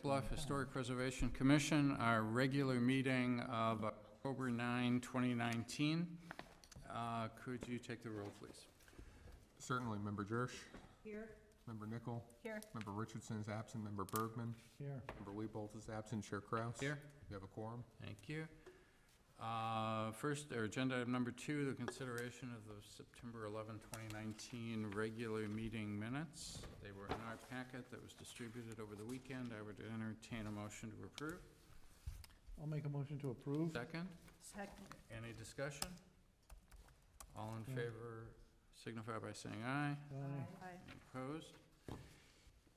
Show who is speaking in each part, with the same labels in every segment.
Speaker 1: Bluff Historic Preservation Commission, our regular meeting of October 9, 2019. Could you take the roll, please?
Speaker 2: Certainly. Member Jersh?
Speaker 3: Here.
Speaker 2: Member Nickel?
Speaker 3: Here.
Speaker 2: Member Richardson is absent. Member Bergman?
Speaker 4: Here.
Speaker 2: Member Liebold is absent. Chair Kraus?
Speaker 1: Here.
Speaker 2: You have a quorum?
Speaker 1: Thank you. First, or agenda item number 2, the consideration of the September 11, 2019 regular meeting minutes. They were in our packet that was distributed over the weekend. I would entertain a motion to approve.
Speaker 4: I'll make a motion to approve.
Speaker 1: Second,
Speaker 3: Second.
Speaker 1: any discussion? All in
Speaker 4: Yeah.
Speaker 1: favor signify by saying aye.
Speaker 4: Aye.
Speaker 3: Aye.
Speaker 1: Opposed?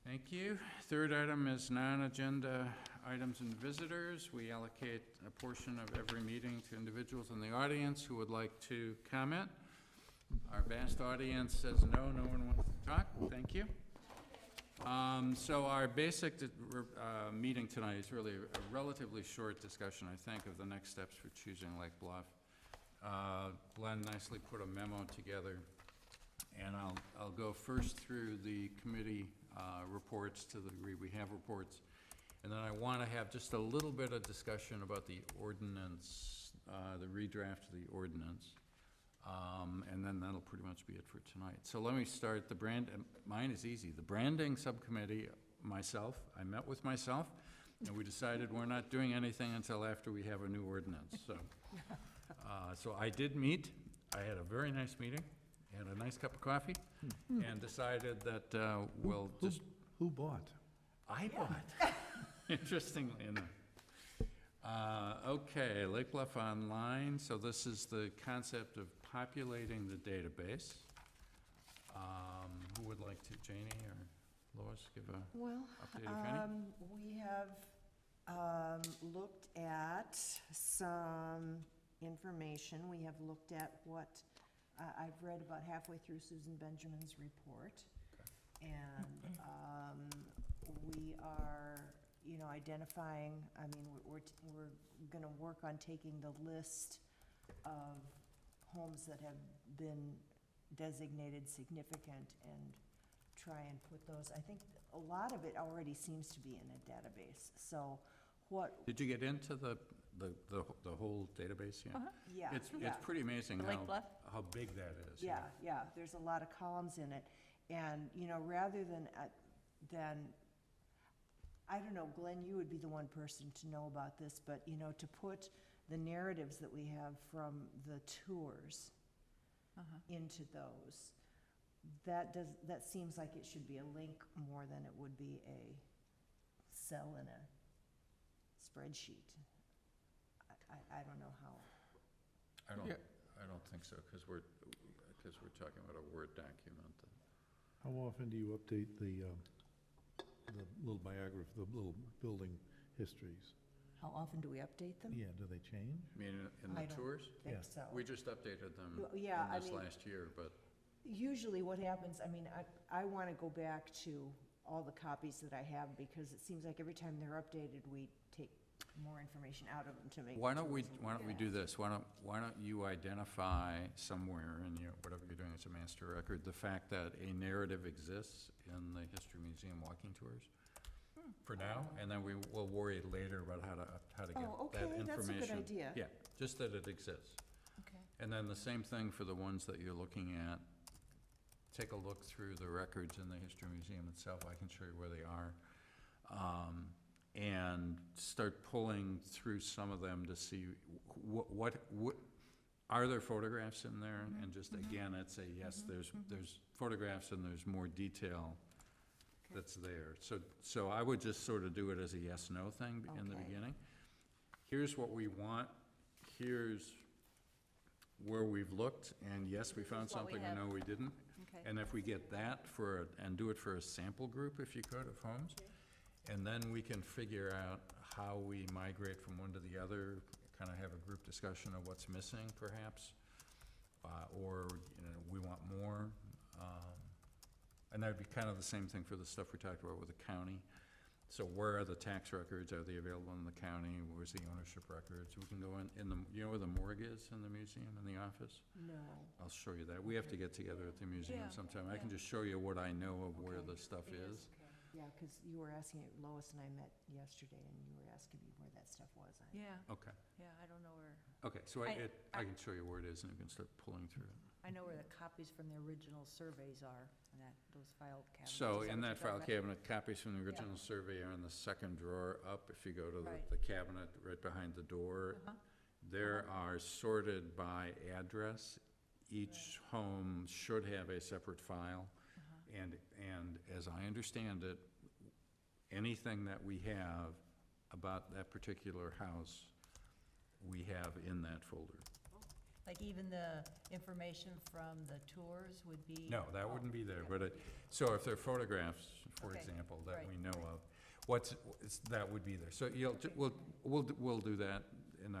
Speaker 1: Thank you. Third item is non-agenda items and visitors. We allocate a portion of every meeting to individuals in the audience who would like to comment. Our vast audience says no, no one wants to talk. Thank you. So our basic meeting tonight is really a relatively short discussion, I think, of the next steps for choosing Lake Bluff. Glenn nicely put a memo together, and I'll go first through the committee reports to the degree we have reports. And then I want to have just a little bit of discussion about the ordinance, the redraft of the ordinance. And then that'll pretty much be it for tonight. So let me start. Mine is easy. The branding subcommittee, I met with myself, and we decided we're not doing anything until after we have a new ordinance. So I did meet. I had a very nice meeting, had a nice cup of coffee, and decided that we'll just...
Speaker 4: Who bought?
Speaker 1: I bought, interestingly enough. Okay, Lake Bluff Online, so this is the concept of populating the database. Who would like to, Janie or Lois, give a update, if any?
Speaker 3: We have looked at some information. We have looked at what, I've read about halfway through Susan Benjamin's report. And we are, identifying, we're gonna work on taking the list of homes that have been designated significant and try and put those, I think a lot of it already seems to be in a database, so what?
Speaker 1: Did you get into the whole database yet?
Speaker 3: Yeah,
Speaker 1: It's
Speaker 3: yeah.
Speaker 1: pretty amazing
Speaker 5: The Lake Bluff?
Speaker 1: how big that is.
Speaker 3: Yeah, there's a lot of columns in it, and, rather than, I don't know, Glenn, you would be the one person to know about this, but, to put the narratives that we have from the tours into those, that seems like it should be a link more than it would be a cell in a spreadsheet. I don't know how.
Speaker 1: I don't think so, because we're talking about a Word document.
Speaker 4: How often do you update the little biography, the little building histories?
Speaker 3: How often do we update them?
Speaker 4: Yeah, do they change?
Speaker 1: I mean, in
Speaker 3: I
Speaker 1: the
Speaker 3: don't
Speaker 1: tours?
Speaker 3: think
Speaker 4: Yeah.
Speaker 3: so.
Speaker 1: We just updated them
Speaker 3: Well, yeah,
Speaker 1: in this last year, but
Speaker 3: Usually what happens, I want to go back to all the copies that I have, because it seems like every time they're updated, we take more information out of them to make.
Speaker 1: why don't we do this? Why don't you identify somewhere in whatever you're doing as a master record, the fact that a narrative exists in the History Museum walking tours for now, and then we'll worry later about how to get
Speaker 3: Oh,
Speaker 1: that
Speaker 3: okay,
Speaker 1: information.
Speaker 3: that's a good idea.
Speaker 1: Yeah, just that it exists.
Speaker 5: Okay.
Speaker 1: And then the same thing for the ones that you're looking at. Take a look through the records in the History Museum itself. I can show you where they are. And start pulling through some of them to see what are there photographs in there? And just, again, it's a yes, there's photographs and there's more detail that's there. So I would just sort of do it as a yes-no thing in the
Speaker 3: Okay.
Speaker 1: beginning. Here's what we want, here's where we've looked, and yes, we found
Speaker 5: what we
Speaker 1: something, and
Speaker 5: have.
Speaker 1: no, we didn't.
Speaker 5: Okay.
Speaker 1: And if we get that and do it for a sample group, if you could, of homes, and then we can figure out how we migrate from one to the other, kind of have a group discussion of what's missing, perhaps, or, we want more. And that'd be kind of the same thing for the stuff we talked about with the county. So where are the tax records? Are they available in the county? Where's the ownership records? We can go in the, where the morgue is in the museum, in the office?
Speaker 3: No.
Speaker 1: I'll show you that. We have to get together at the museum
Speaker 5: Yeah,
Speaker 1: sometime. I can
Speaker 5: yeah.
Speaker 1: just show you what I know of where the stuff
Speaker 3: It
Speaker 1: is.
Speaker 3: Yeah, because you were asking, Lois and I met yesterday, and you were asking me where that stuff was.
Speaker 5: Yeah,
Speaker 1: Okay,
Speaker 5: yeah, I don't know where,
Speaker 1: okay, so
Speaker 5: I-
Speaker 1: I can show you where it is and you can start pulling through it.
Speaker 5: I know where the copies from the original surveys are, and those file cabinets.
Speaker 1: So
Speaker 5: Is
Speaker 1: in
Speaker 5: what
Speaker 1: that
Speaker 5: you're
Speaker 1: file
Speaker 5: talking
Speaker 1: cabinet, copies from the
Speaker 5: Yeah.
Speaker 1: original survey are in the second drawer up. If you go to
Speaker 5: Right.
Speaker 1: the cabinet right behind the door,
Speaker 5: about? Uh-huh.
Speaker 1: there are sorted by address. Each home should have a separate file.
Speaker 5: Uh-huh.
Speaker 1: And as I understand it, anything that we have about that particular house, we have in that folder.
Speaker 5: Like even the information from the tours would be?
Speaker 1: No, that wouldn't be there, but so if there are photographs, for
Speaker 5: Okay,
Speaker 1: example, that
Speaker 5: right,
Speaker 1: we know
Speaker 5: right.
Speaker 1: of, that would be there. So we'll do that in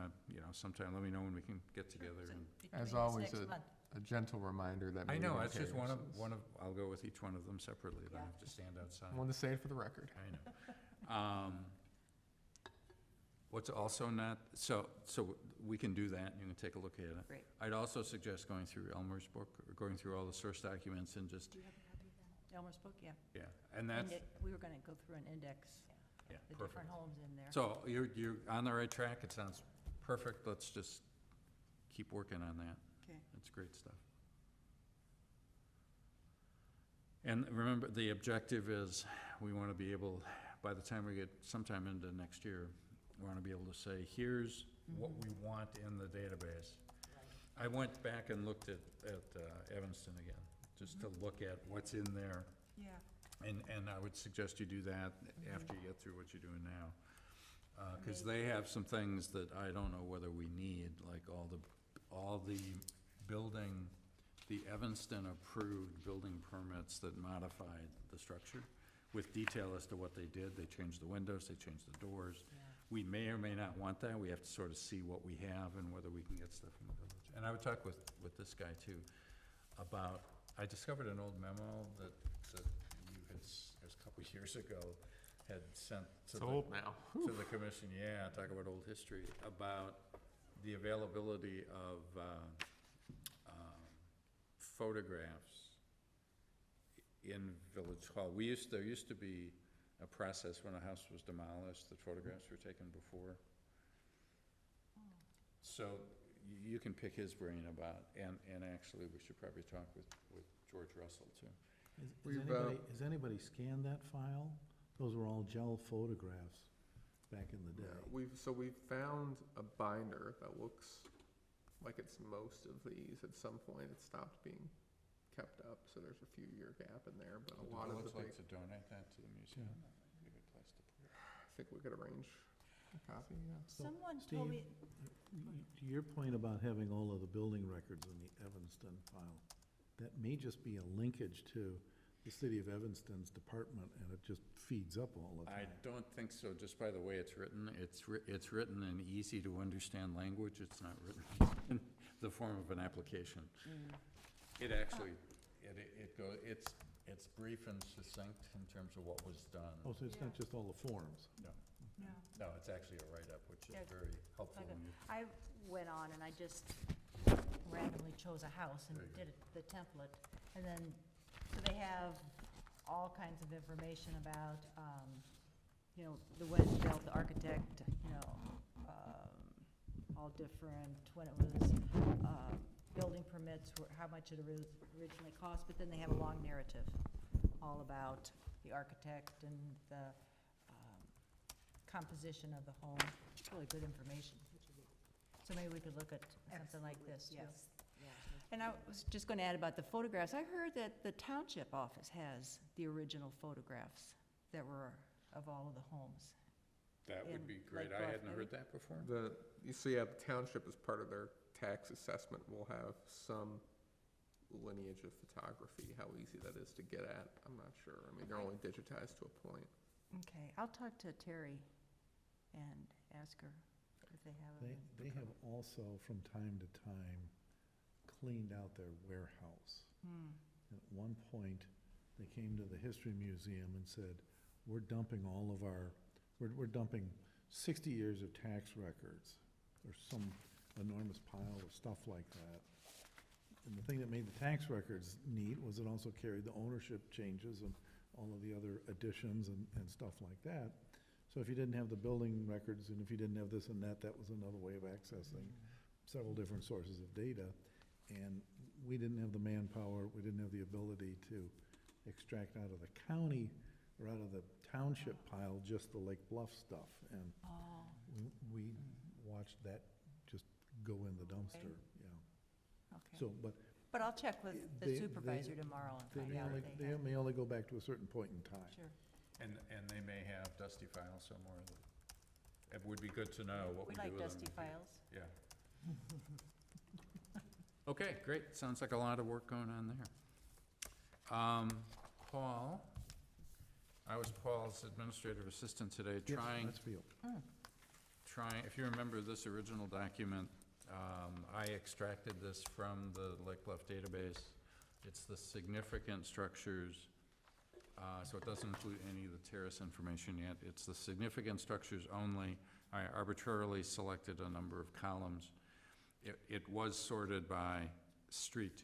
Speaker 1: sometime. Let me know when we can get together.
Speaker 5: So
Speaker 1: And
Speaker 5: between
Speaker 2: As
Speaker 5: this
Speaker 2: always,
Speaker 5: next month.
Speaker 2: A gentle reminder that.
Speaker 1: I know,
Speaker 2: meeting
Speaker 1: that's just one of,
Speaker 2: appearances.
Speaker 1: I'll go with each one of them separately. I don't
Speaker 5: Yeah.
Speaker 1: have to stand outside.
Speaker 2: I wanted to say it for the record.
Speaker 1: I know. What's also not, so we can do that, and you can take a look at it.
Speaker 5: Great.
Speaker 1: I'd also suggest going through Elmer's book, or going through all the source documents and just,
Speaker 5: Do you have a copy of that? Elmer's book, yeah.
Speaker 1: yeah, and that's,
Speaker 5: We were gonna go through and index
Speaker 1: yeah,
Speaker 5: the
Speaker 1: perfect.
Speaker 5: different homes in there.
Speaker 1: So you're on the right track, it sounds perfect, let's just keep working on that.
Speaker 5: Okay.
Speaker 1: That's great stuff. And remember, the objective is, we want to be able, by the time we get sometime into next year, we want to be able to say, here's what we want in the database. I went back and looked at Evanston again, just to look at what's in there.
Speaker 5: Yeah.
Speaker 1: And I would suggest you do that after you get through what you're doing now. Cause they have some things that I don't know whether we need, like all the building, the Evanston approved building permits that modified the structure with detail as to what they did. They changed the windows, they changed the doors.
Speaker 5: Yeah.
Speaker 1: We may or may not want that. We have to sort of see what we have and whether we can get stuff from the village. And I would talk with this guy too about, I discovered an old memo that you had, a couple of years ago, had sent to
Speaker 2: It's old now.
Speaker 1: to the commission, yeah, talk about old history, about the availability of photographs in Village Hall. There used to be a process when a house was demolished, that photographs were taken before. So you can pick his brain about, and actually, we should probably talk with George Russell too.
Speaker 4: Has anybody scanned that file? Those were all gel photographs back in the day.
Speaker 2: We've found a binder that looks like it's most of these. At some point, it stopped being kept up, so there's a few year gap in there, but a lot of the big,
Speaker 1: like to donate that to the museum. Be a good place to put it.
Speaker 2: I think we could arrange a copy, yeah.
Speaker 4: So,
Speaker 5: Someone told me,
Speaker 4: To your point about having all of the building records in the Evanston file, that may just be a linkage to the city of Evanston's department, and it just feeds up all the
Speaker 1: I
Speaker 4: time.
Speaker 1: don't think so, just by the way it's written. It's written in easy to understand language. It's not written in the form of an application. It actually, it's brief and succinct in terms of what was done.
Speaker 4: Oh, so it's not just all the forms?
Speaker 1: No,
Speaker 5: no.
Speaker 1: no, it's actually a write-up, which is
Speaker 5: Yeah.
Speaker 1: very helpful.
Speaker 5: Okay.
Speaker 1: when you-
Speaker 5: I went on and I just randomly chose a house and
Speaker 1: There you go.
Speaker 5: did the template. And then, so they have all kinds of information about, the when built, the architect, all different, when it was, building permits, how much it originally cost, but then they have a long narrative all about the architect and the composition of the home. It's really good information. So maybe we could look at something like this, too.
Speaker 3: Yes, yeah.
Speaker 5: And I was just going to add about the photographs. I heard that the township office has the original photographs that were of all of the homes.
Speaker 1: That would
Speaker 5: in,
Speaker 1: be great.
Speaker 5: like,
Speaker 1: I
Speaker 5: Bluff,
Speaker 1: hadn't
Speaker 5: maybe?
Speaker 1: heard that before.
Speaker 2: The township, as part of their tax assessment, will have some lineage of photography. How easy that is to get at, I'm not sure. I mean, they're only digitized to a point.
Speaker 5: Okay, I'll talk to Terry and ask her if they have it.
Speaker 4: They have also, from time to time, cleaned out their warehouse.
Speaker 5: Hmm.
Speaker 4: At one point, they came to the History Museum and said, we're dumping all of our, we're dumping 60 years of tax records. There's some enormous pile of stuff like that. And the thing that made the tax records neat was it also carried the ownership changes all of the other additions and stuff like that. So if you didn't have the building records, and if you didn't have this and that, that was another way of accessing several different sources of data. And we didn't have the manpower, we didn't have the ability to extract out of the county or out of the township pile just the Lake Bluff stuff. And
Speaker 5: Oh,
Speaker 4: we watched that just go in the dumpster, yeah.
Speaker 5: okay.
Speaker 4: So, but
Speaker 5: But I'll check with
Speaker 4: they-
Speaker 5: the supervisor tomorrow and
Speaker 4: they
Speaker 5: find
Speaker 4: may
Speaker 5: out
Speaker 4: only,
Speaker 5: if
Speaker 4: they
Speaker 5: they have.
Speaker 4: may only go back to a certain point in time.
Speaker 5: Sure.
Speaker 1: And they may have dusty files somewhere that, it would be good to know what we
Speaker 5: We
Speaker 1: do with them.
Speaker 5: like dusty files.
Speaker 1: Yeah. Okay, great. Sounds like a lot of work going on there. Paul, I was Paul's administrative assistant today,
Speaker 4: Yes,
Speaker 1: trying,
Speaker 4: that's for you.
Speaker 1: if you remember this original document, I extracted this from the Lake Bluff database. It's the significant structures, so it doesn't include any of the terrace information yet. It's the significant structures only. I arbitrarily selected a number of columns. It was sorted by street.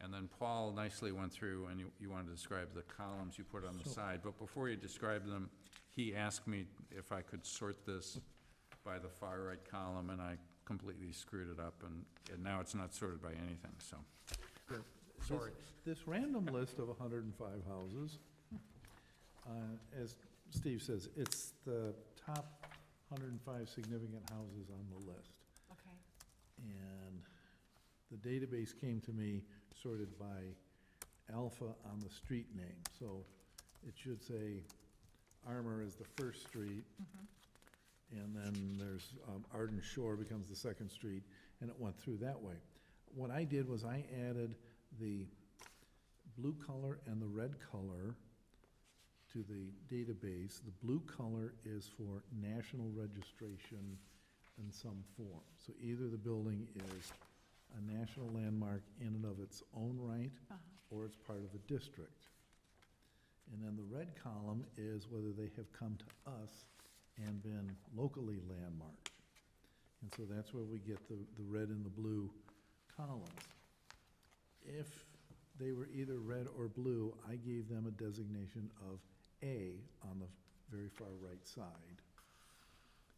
Speaker 1: And then Paul nicely went through, and you wanted to describe the columns you put on the
Speaker 4: So-
Speaker 1: side. But before you describe them, he asked me if I could sort this by the far right column, and I completely screwed it up, and now it's not sorted by anything, so. Sorry.
Speaker 4: This random list of 105 houses, as Steve says, it's the top 105 significant houses on the list.
Speaker 5: Okay.
Speaker 4: And the database came to me sorted by alpha on the street name. So it should say Armour is the first street, and then there's Arden Shore becomes the second street, and it went through that way. What I did was I added the blue color and the red color to the database. The blue color is for national registration in some form. So either the building is a national landmark in and of its own right, or it's part of a district. And then the red column is whether they have come to us and been locally landmarked. And so that's where we get the red and the blue columns. If they were either red or blue, I gave them a designation of A on the very far right side,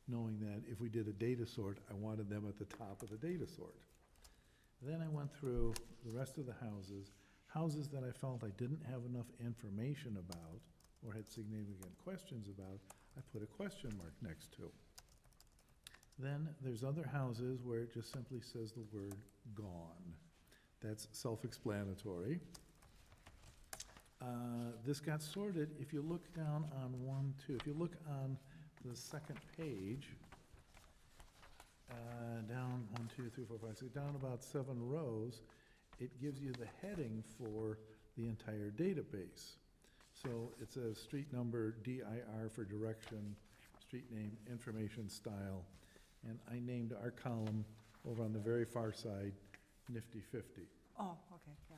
Speaker 4: knowing that if we did a data sort, I wanted them at the top of the data sort. Then I went through the rest of the houses that I felt I didn't have enough information about or had significant questions about, I put a question mark next to. Then there's other houses where it just simply says the word gone. That's self-explanatory. This got sorted, if you look down on if you look on the second page, down 1, 2, 3, 4, 5, 6, down about 7 rows, it gives you the heading for the entire database. So it says street number, DIR for direction, street name, information style, and I named our column over on the very far side, Nifty 50,
Speaker 5: Oh, okay, yeah.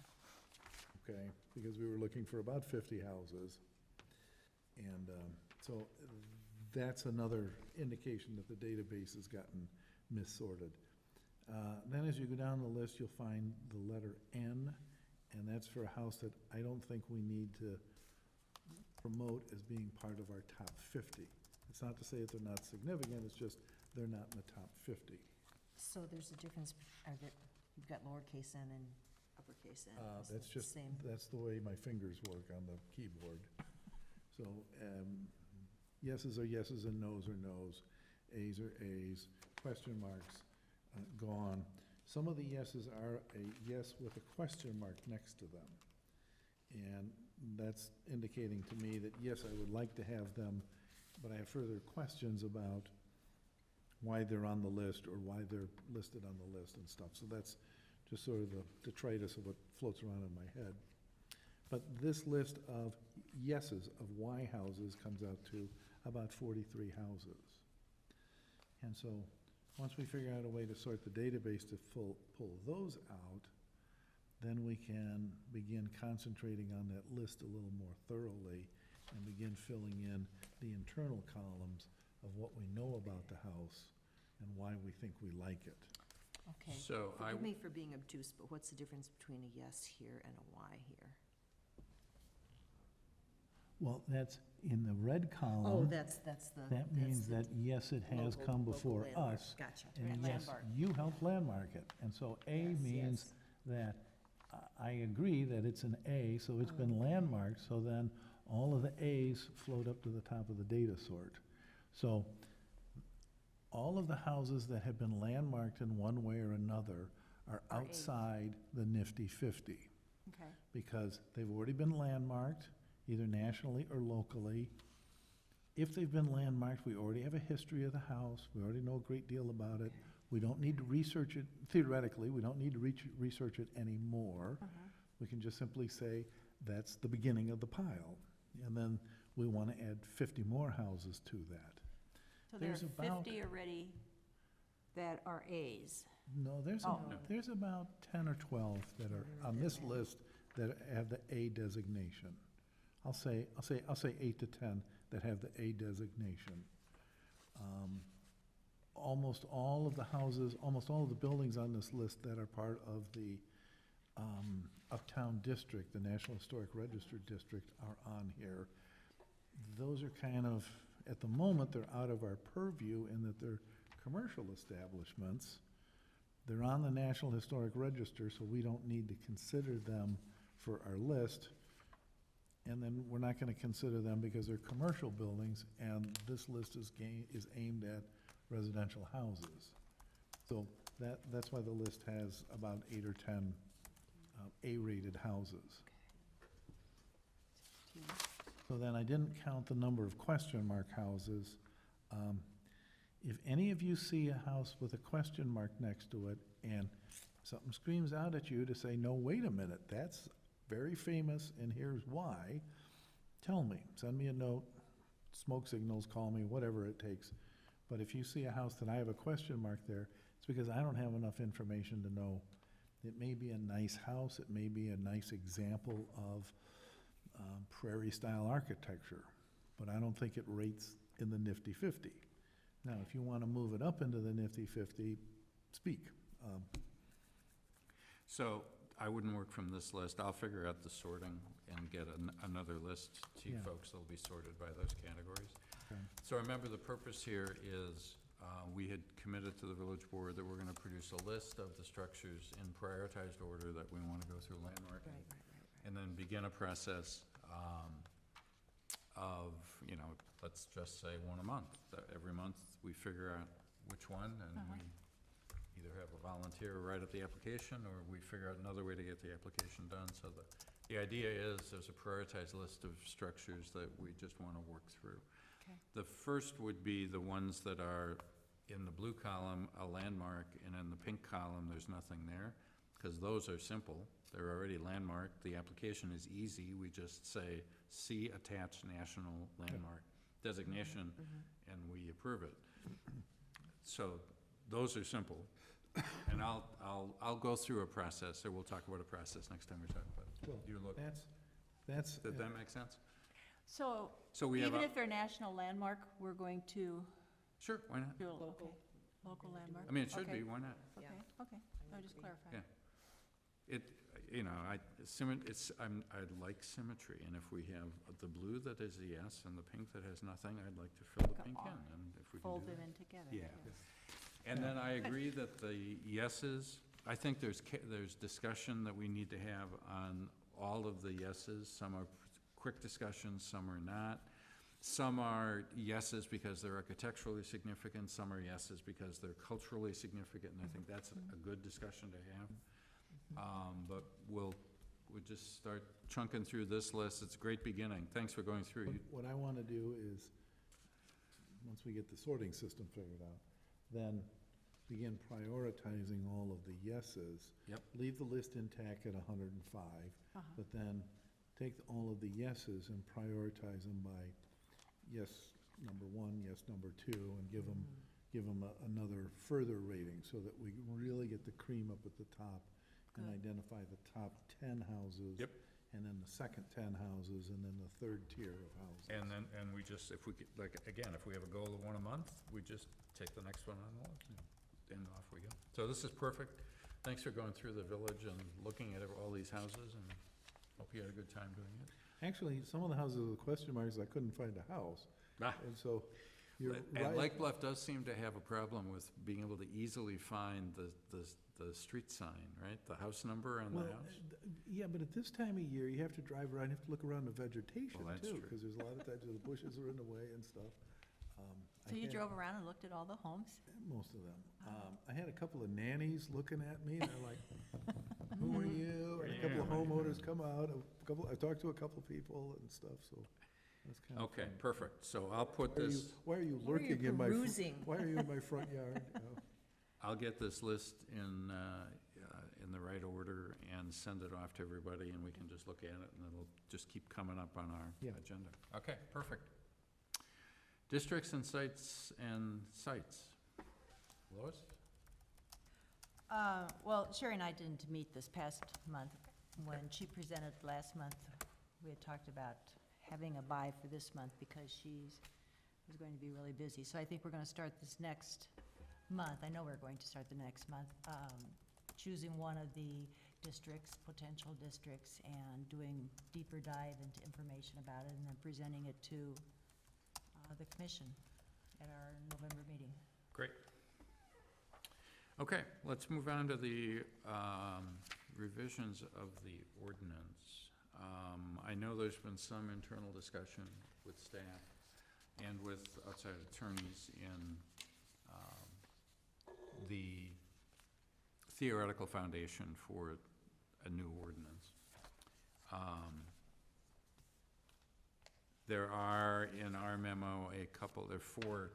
Speaker 4: okay? Because we were looking for about 50 houses. And so that's another indication that the database has gotten missorted. Then as you go down the list, you'll find the letter N, and that's for a house that I don't think we need to promote as being part of our top 50. It's not to say that they're not significant, it's just they're not in the top 50.
Speaker 3: So there's a difference, you've got lowercase n and uppercase n. Is
Speaker 4: That's
Speaker 3: that the
Speaker 4: just,
Speaker 3: same?
Speaker 4: that's the way my fingers work on the keyboard. So yeses are yeses and nos are nos, A's are A's, question marks, gone. Some of the yeses are a yes with a question mark next to them. And that's indicating to me that, yes, I would like to have them, but I have further questions about why they're on the list or why they're listed on the list and stuff. So that's just sort of the detritus of what floats around in my head. But this list of yeses of Y houses comes out to about 43 houses. And so once we figure out a way to sort the database to pull those out, then we can begin concentrating on that list a little more thoroughly and begin filling in the internal columns of what we know about the house and why we think we like it.
Speaker 3: Okay.
Speaker 1: So I,
Speaker 3: Forgive me for being obtuse, but what's the difference between a yes here and a Y here?
Speaker 4: Well, that's in the red
Speaker 3: Oh,
Speaker 4: column.
Speaker 3: that's the.
Speaker 4: That means that, yes, it has
Speaker 3: local-
Speaker 4: come
Speaker 3: local
Speaker 4: before
Speaker 3: landmark.
Speaker 4: us.
Speaker 3: Gotcha.
Speaker 4: And
Speaker 5: And
Speaker 4: yes,
Speaker 5: landmark.
Speaker 4: you helped landmark it. And so A
Speaker 3: Yes,
Speaker 4: means
Speaker 3: yes.
Speaker 4: that, I agree that it's an A, so it's been landmarked, so then all of the As float up to the top of the data sort. So all of the houses that have been landmarked in one way or another are
Speaker 5: Are As.
Speaker 4: outside the nifty 50,
Speaker 5: Okay.
Speaker 4: because they've already been landmarked, either nationally or locally. If they've been landmarked, we already have a history of the house, we already know a great deal about it. We don't need to research it, theoretically, we don't need to research it anymore. We can just simply say, that's the beginning of the pile. And then we want to add 50 more houses to that.
Speaker 5: So there are
Speaker 4: There's about-
Speaker 5: 50 already that are As.
Speaker 4: No,
Speaker 5: Oh.
Speaker 4: there's about 10 or 12 that are on this list that have the A designation. I'll say 8 to 10 that have the A designation. Almost all of the houses, almost all of the buildings on this list that are part of the Uptown District, the National Historic Register District, are on here. Those are kind of, at the moment, they're out of our purview in that they're commercial establishments. They're on the National Historic Register, so we don't need to consider them for our list. And then we're not gonna consider them because they're commercial buildings, and this list is aimed at residential houses. So that's why the list has about 8 or 10 A-rated houses. So then I didn't count the number of question mark houses. If any of you see a house with a question mark next to it, and something screams out at you to say, no, wait a minute, that's very famous, and here's why, tell me, send me a note, smoke signals, call me, whatever it takes. But if you see a house that I have a question mark there, it's because I don't have enough information to know. It may be a nice house, it may be a nice example of prairie-style architecture, but I don't think it rates in the nifty 50. Now, if you want to move it up into the nifty 50, speak.
Speaker 1: So I wouldn't work from this list. I'll figure out the sorting and get another list to you
Speaker 4: Yeah.
Speaker 1: folks that'll be sorted by those categories.
Speaker 4: Okay.
Speaker 1: So remember, the purpose here is, we had committed to the village board that we're gonna produce a list of the structures in prioritized order that we wanna go through landmarking. And then begin a process, of, you know, let's just say one a month. That every month, we figure out which one, and we either have a volunteer write up the application, or we figure out another way to get the application done. So the idea is, there's a prioritized list of structures that we just wanna work through.
Speaker 5: Okay.
Speaker 1: The first would be the ones that are in the blue column, a landmark, and in the pink column, there's nothing there, because those are simple. They're already landmarked. The application is easy. We just say, see attached national landmark designation, and we approve it. So those are simple. And I'll go through a process, or we'll talk about a process next time we talk about it.
Speaker 4: Well,
Speaker 1: You look,
Speaker 4: That's,
Speaker 1: did that make sense?
Speaker 5: So
Speaker 1: So we have
Speaker 5: even
Speaker 1: a,
Speaker 5: if they're national landmark, we're going to
Speaker 1: sure, why not?
Speaker 5: do a local landmark?
Speaker 1: I mean, it should
Speaker 5: Okay.
Speaker 1: be, why not?
Speaker 5: Okay, okay, I was just clarifying.
Speaker 1: Yeah. It, you know, I like symmetry, and if we have the blue that is a yes and the pink that has nothing, I'd like to fill the pink in, and if we can
Speaker 5: Fold
Speaker 1: do
Speaker 5: them
Speaker 1: that.
Speaker 5: in together.
Speaker 1: Yeah.
Speaker 5: yes.
Speaker 1: And then I agree that the yeses, I think there's discussion that we need to have on all of the yeses. Some are quick discussions, some are not. Some are yeses because they're architecturally significant, some are yeses because they're culturally significant, and I think that's a good discussion to have. But we'll just start chunking through this list. It's a great beginning. Thanks for going through.
Speaker 4: what I want to do is, once we get the sorting system figured out, then begin prioritizing all of the yeses.
Speaker 1: Yep.
Speaker 4: Leave the list intact at 105, but then take all of the yeses and prioritize them by yes number 1, yes number 2, and give them another further rating, so that we really get the cream up at the top and
Speaker 5: Good.
Speaker 4: identify the top 10 houses.
Speaker 1: Yep.
Speaker 4: And then the second 10 houses, and then the third tier of houses.
Speaker 1: And then, we just, if we, like, again, if we have a goal of one a month, we just take the next one on the list, and off we go. So this is perfect. Thanks for going through the village and looking at all these houses, and hope you had a good time doing it.
Speaker 4: Actually, some of the houses with question marks, I couldn't find a house.
Speaker 1: Ah.
Speaker 4: And so you're
Speaker 1: And
Speaker 4: right.
Speaker 1: Lake Bluff does seem to have a problem with being able to easily find the street sign, right? The house number on the
Speaker 4: Well,
Speaker 1: house?
Speaker 4: yeah, but at this time of year, you have to drive around, you have to look around the vegetation
Speaker 1: Well, that's
Speaker 4: too,
Speaker 1: true.
Speaker 4: because there's a lot of times the bushes are in the way and stuff. I
Speaker 5: So you
Speaker 4: had-
Speaker 5: drove around and looked at all the homes?
Speaker 4: Most of them. I had a couple of nannies looking at me, and they're like, who are you? And a couple of
Speaker 1: Yeah.
Speaker 4: homeowners come out, I talked to a couple of people and stuff, so that's kind of
Speaker 1: Okay,
Speaker 4: fun.
Speaker 1: perfect. So I'll put
Speaker 4: Why are you-
Speaker 1: this,
Speaker 4: Why are you
Speaker 3: Why are you
Speaker 4: lurking in my,
Speaker 3: perusing?
Speaker 4: why are you in my front yard? You know?
Speaker 1: I'll get this list in the right order and send it off to everybody, and we can just look at it, and it'll just keep coming up on our
Speaker 4: Yeah.
Speaker 1: agenda. Okay, perfect. Districts and sites Lois?
Speaker 5: Well, Sherry and I didn't meet this past month. When she presented last month, we had talked about having a buy for this month because she was going to be really busy. So I think we're going to start this next month. I know we're going to start the next month, choosing one of the districts, potential districts, and doing deeper dive into information about it, and then presenting it to the commission at our November meeting.
Speaker 1: Great. Okay, let's move on to the revisions of the ordinance. I know there's been some internal discussion with staff and with outside attorneys in the theoretical foundation for a new ordinance. There are, in our memo, there are 4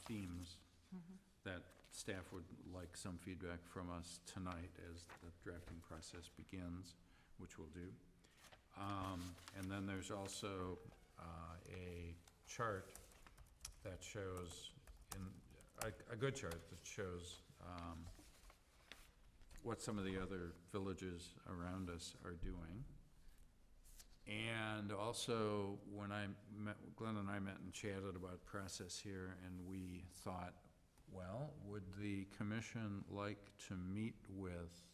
Speaker 1: themes that staff would like some feedback from us tonight as the drafting process begins, which we'll do. And then there's also a chart that shows, a good chart that shows what some of the other villages around us are doing. And also, when Glenn and I met and chatted about process here, and we thought, well, would the commission like to meet with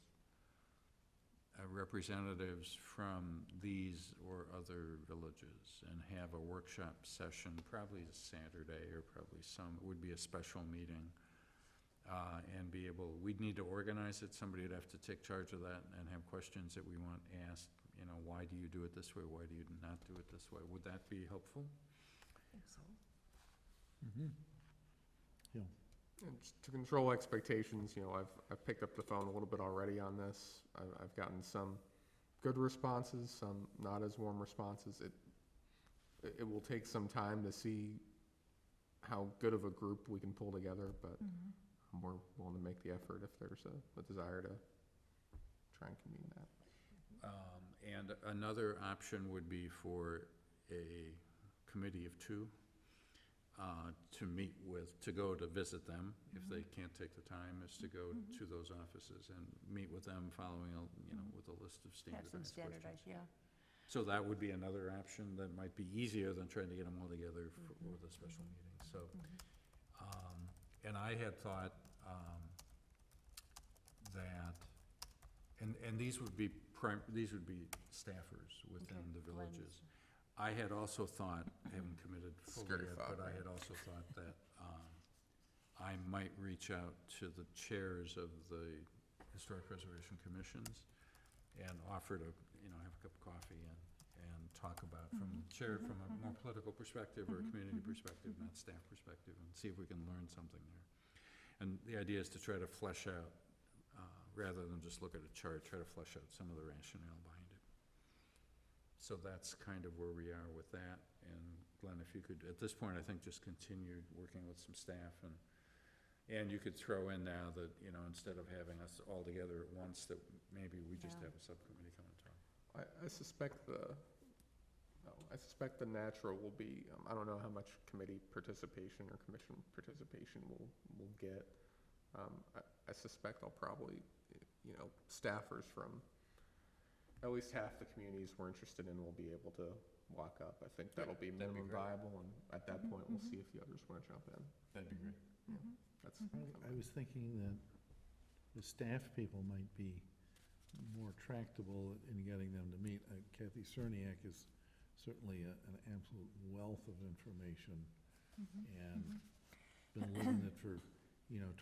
Speaker 1: representatives from these or other villages and have a workshop session, probably a Saturday or probably it would be a special meeting, and be able, we'd need to organize it, somebody would have to take charge of that and have questions that we want asked, why do you do it this way, why do you not do it this way? Would that be helpful?
Speaker 3: I think so.
Speaker 4: Mhm. Yeah.
Speaker 2: And just to control expectations, I've picked up the phone a little bit already on this. I've gotten some good responses, some not as warm responses. It will take some time to see how good of a group we can pull together, but we're willing to make the effort if there's a desire to try and convene that.
Speaker 1: And another option would be for a committee of 2 to go to visit them, if they can't take the time, is to go to those offices and meet with them following, with a list of
Speaker 5: Have some
Speaker 1: standardized questions.
Speaker 5: standardized, yeah.
Speaker 1: So that would be another option that might be easier than trying to get them all together with a special meeting, so. And I had thought that, and these would be staffers within
Speaker 5: Okay,
Speaker 1: the
Speaker 5: Glenn's.
Speaker 1: villages. I had also thought, I haven't committed fully
Speaker 2: Scary
Speaker 1: yet,
Speaker 2: thought,
Speaker 1: but I
Speaker 2: right?
Speaker 1: had also thought that I might reach out to the chairs of the Historic Preservation Commissions and offer to, have a cup of coffee and talk about from a more political perspective or a community perspective, not staff perspective, and see if we can learn something there. And the idea is to try to flesh out, rather than just look at a chart, try to flesh out some of the rationale behind it. So that's kind of where we are with that. And Glenn, if you could, at this point, I think just continue working with some staff, and you could throw in now that, instead of having us all together at once, that maybe we just
Speaker 5: Yeah.
Speaker 1: have a subcommittee come and talk.
Speaker 2: I suspect the natural will be, I don't know how much committee participation or commission participation we'll get. I suspect I'll probably, staffers from at least half the communities we're interested in will be able to walk up. I think that'll be
Speaker 1: That'd be
Speaker 2: minimum
Speaker 1: great.
Speaker 2: viable, and at that point, we'll see if the others want to jump in.
Speaker 1: That'd be great.
Speaker 2: That's
Speaker 4: I was thinking that the staff people might be more tractable in getting them to meet. Kathy Cerniak is certainly an absolute wealth of information and been living it for,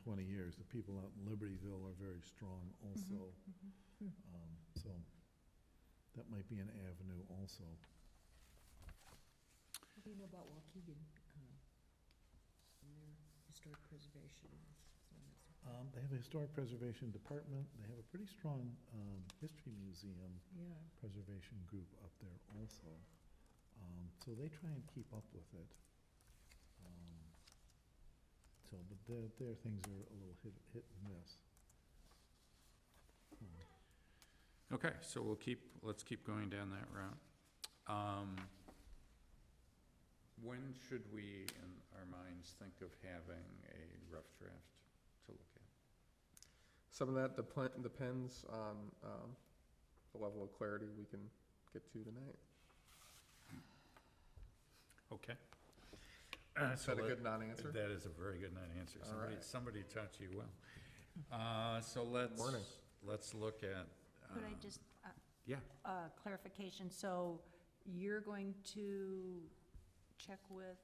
Speaker 4: 20 years. The people out in Libertyville are very strong also. So that might be an avenue also.
Speaker 6: What do you know about Waukegan, and their historic preservation?
Speaker 4: They have a historic preservation department. They have a pretty strong history museum
Speaker 6: Yeah.
Speaker 4: preservation group up there also. So they try and keep up with it. But their things are a little hit and miss.
Speaker 1: Okay, so let's keep going down that route. When should we, in our minds, think of having a rough draft to look at?
Speaker 2: Some of that depends on the level of clarity we can get to tonight.
Speaker 1: Okay.
Speaker 2: Is that a good non-answer?
Speaker 1: That is a very good non-answer.
Speaker 2: All right.
Speaker 1: Somebody taught you well. So
Speaker 2: Morning.
Speaker 1: let's look at.
Speaker 5: Could I just,
Speaker 1: Yeah.
Speaker 5: clarification, so you're going to check with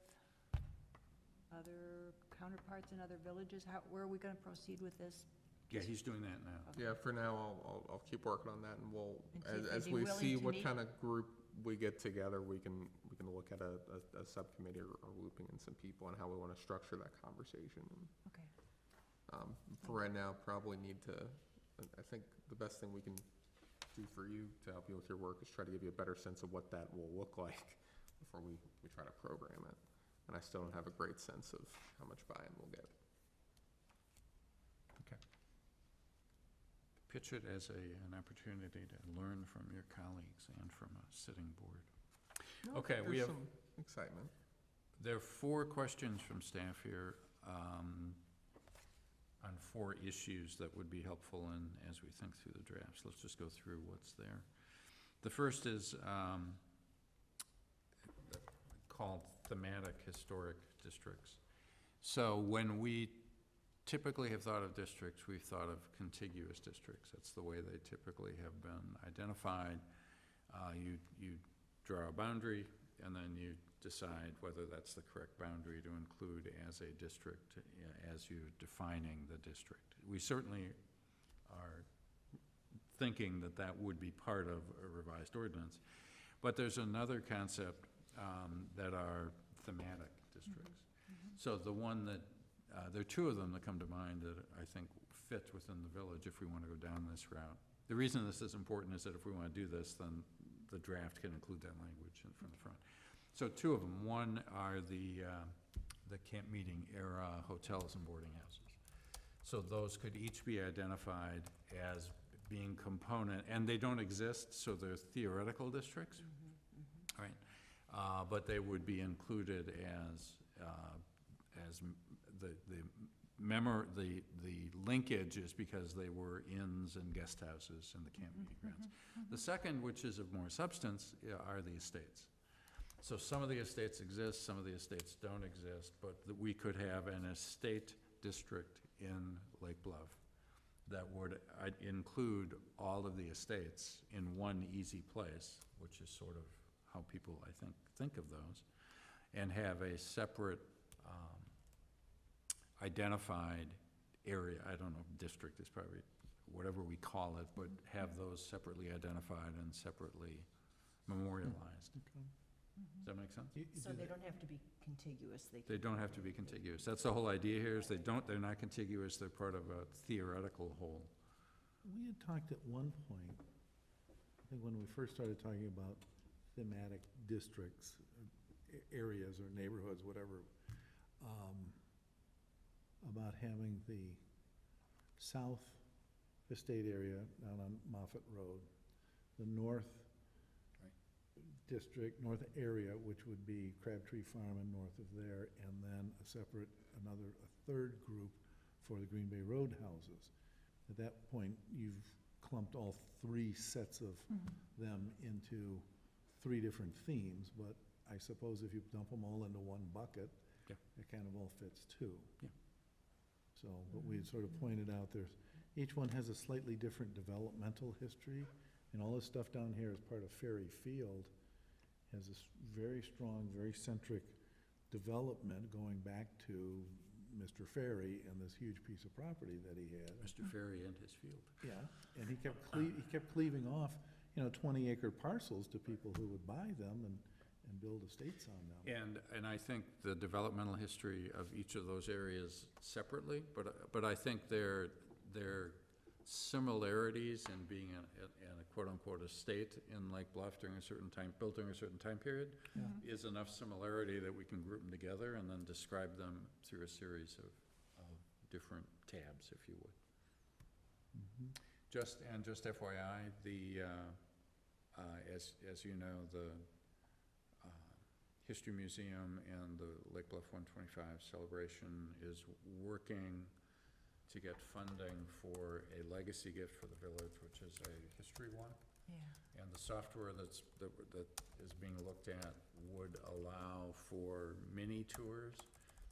Speaker 5: other counterparts in other villages? Where are we gonna proceed with this?
Speaker 1: Yeah, he's doing that now.
Speaker 2: Yeah, for now, I'll keep working on that, and we'll,
Speaker 5: And see if they'd
Speaker 2: as
Speaker 5: be
Speaker 2: we
Speaker 5: willing
Speaker 2: see
Speaker 5: to
Speaker 2: what
Speaker 5: meet?
Speaker 2: kind of group we get together, we can look at a subcommittee or looping in some people on how we want to structure that conversation.
Speaker 5: Okay.
Speaker 2: For right now, probably need to, I think the best thing we can do for you to help you with your work is try to give you a better sense of what that will look like before we try to program it. And I still don't have a great sense of how much buy-in we'll get.
Speaker 1: Pitch it as an opportunity to learn from your colleagues and from a sitting board. Okay, we have.
Speaker 2: There's some excitement.
Speaker 1: There are 4 questions from staff here on 4 issues that would be helpful as we think through the drafts. Let's just go through what's there. The first is called thematic historic districts. So when we typically have thought of districts, we've thought of contiguous districts. That's the way they typically have been identified. You draw a boundary, and then you decide whether that's the correct boundary to include as a district as you're defining the district. We certainly are thinking that that would be part of a revised ordinance. But there's another concept that are thematic districts. So the one that, there are 2 of them that come to mind that I think fit within the village if we want to go down this route. The reason this is important is that if we want to do this, then the draft can include that language from the front. So 2 of them. One are the camp meeting era hotels and boarding houses. So those could each be identified as being component, and they don't exist, so they're theoretical districts, right? But they would be included as the linkage is because they were inns and guest houses and the camp meeting grounds. The second, which is of more substance, are the estates. So some of the estates exist, some of the estates don't exist, but we could have an estate district in Lake Bluff that would include all of the estates in one easy place, which is sort of how people, I think of those, and have a separate identified area. I don't know, district is probably whatever we call it, but have those separately identified and separately memorialized. Does that make sense?
Speaker 3: So they don't have to be contiguous,
Speaker 1: They don't have to be contiguous. That's the whole idea here, is they're not contiguous, they're part of a theoretical whole.
Speaker 4: We had talked at one point, I think when we first started talking about thematic districts, areas or neighborhoods, whatever, about having the south estate area down on Moffett Road, the north district, north area, which would be Crabtree Farm and north of there, and then a third group for the Green Bay Road houses. At that point, you've clumped all 3 sets of them into 3 different themes, but I suppose if you dump them all into one bucket,
Speaker 1: Yeah.
Speaker 4: it kind of all fits too.
Speaker 1: Yeah.
Speaker 4: So, but we had sort of pointed out there's, each one has a slightly different developmental history. And all this stuff down here is part of Ferry Field, has this very strong, very centric development going back to Mr. Ferry and this huge piece of property that he had.
Speaker 1: Mr. Ferry and his field.
Speaker 4: Yeah, and he kept cleaving off, 20-acre parcels to people who would buy them and build estates on them.
Speaker 1: And I think the developmental history of each of those areas separately, but I think their similarities in being in a quote-unquote estate in Lake Bluff during a certain time, built during a certain time period, is enough similarity that we can group them together and then describe them through a series of different tabs, if you would.
Speaker 4: Mhm.
Speaker 1: Just FYI, as you know, the History Museum and the Lake Bluff 125 celebration is working to get funding for a legacy gift for the village, which is a history walk.
Speaker 5: Yeah.
Speaker 1: And the software that is being looked at would allow for mini tours.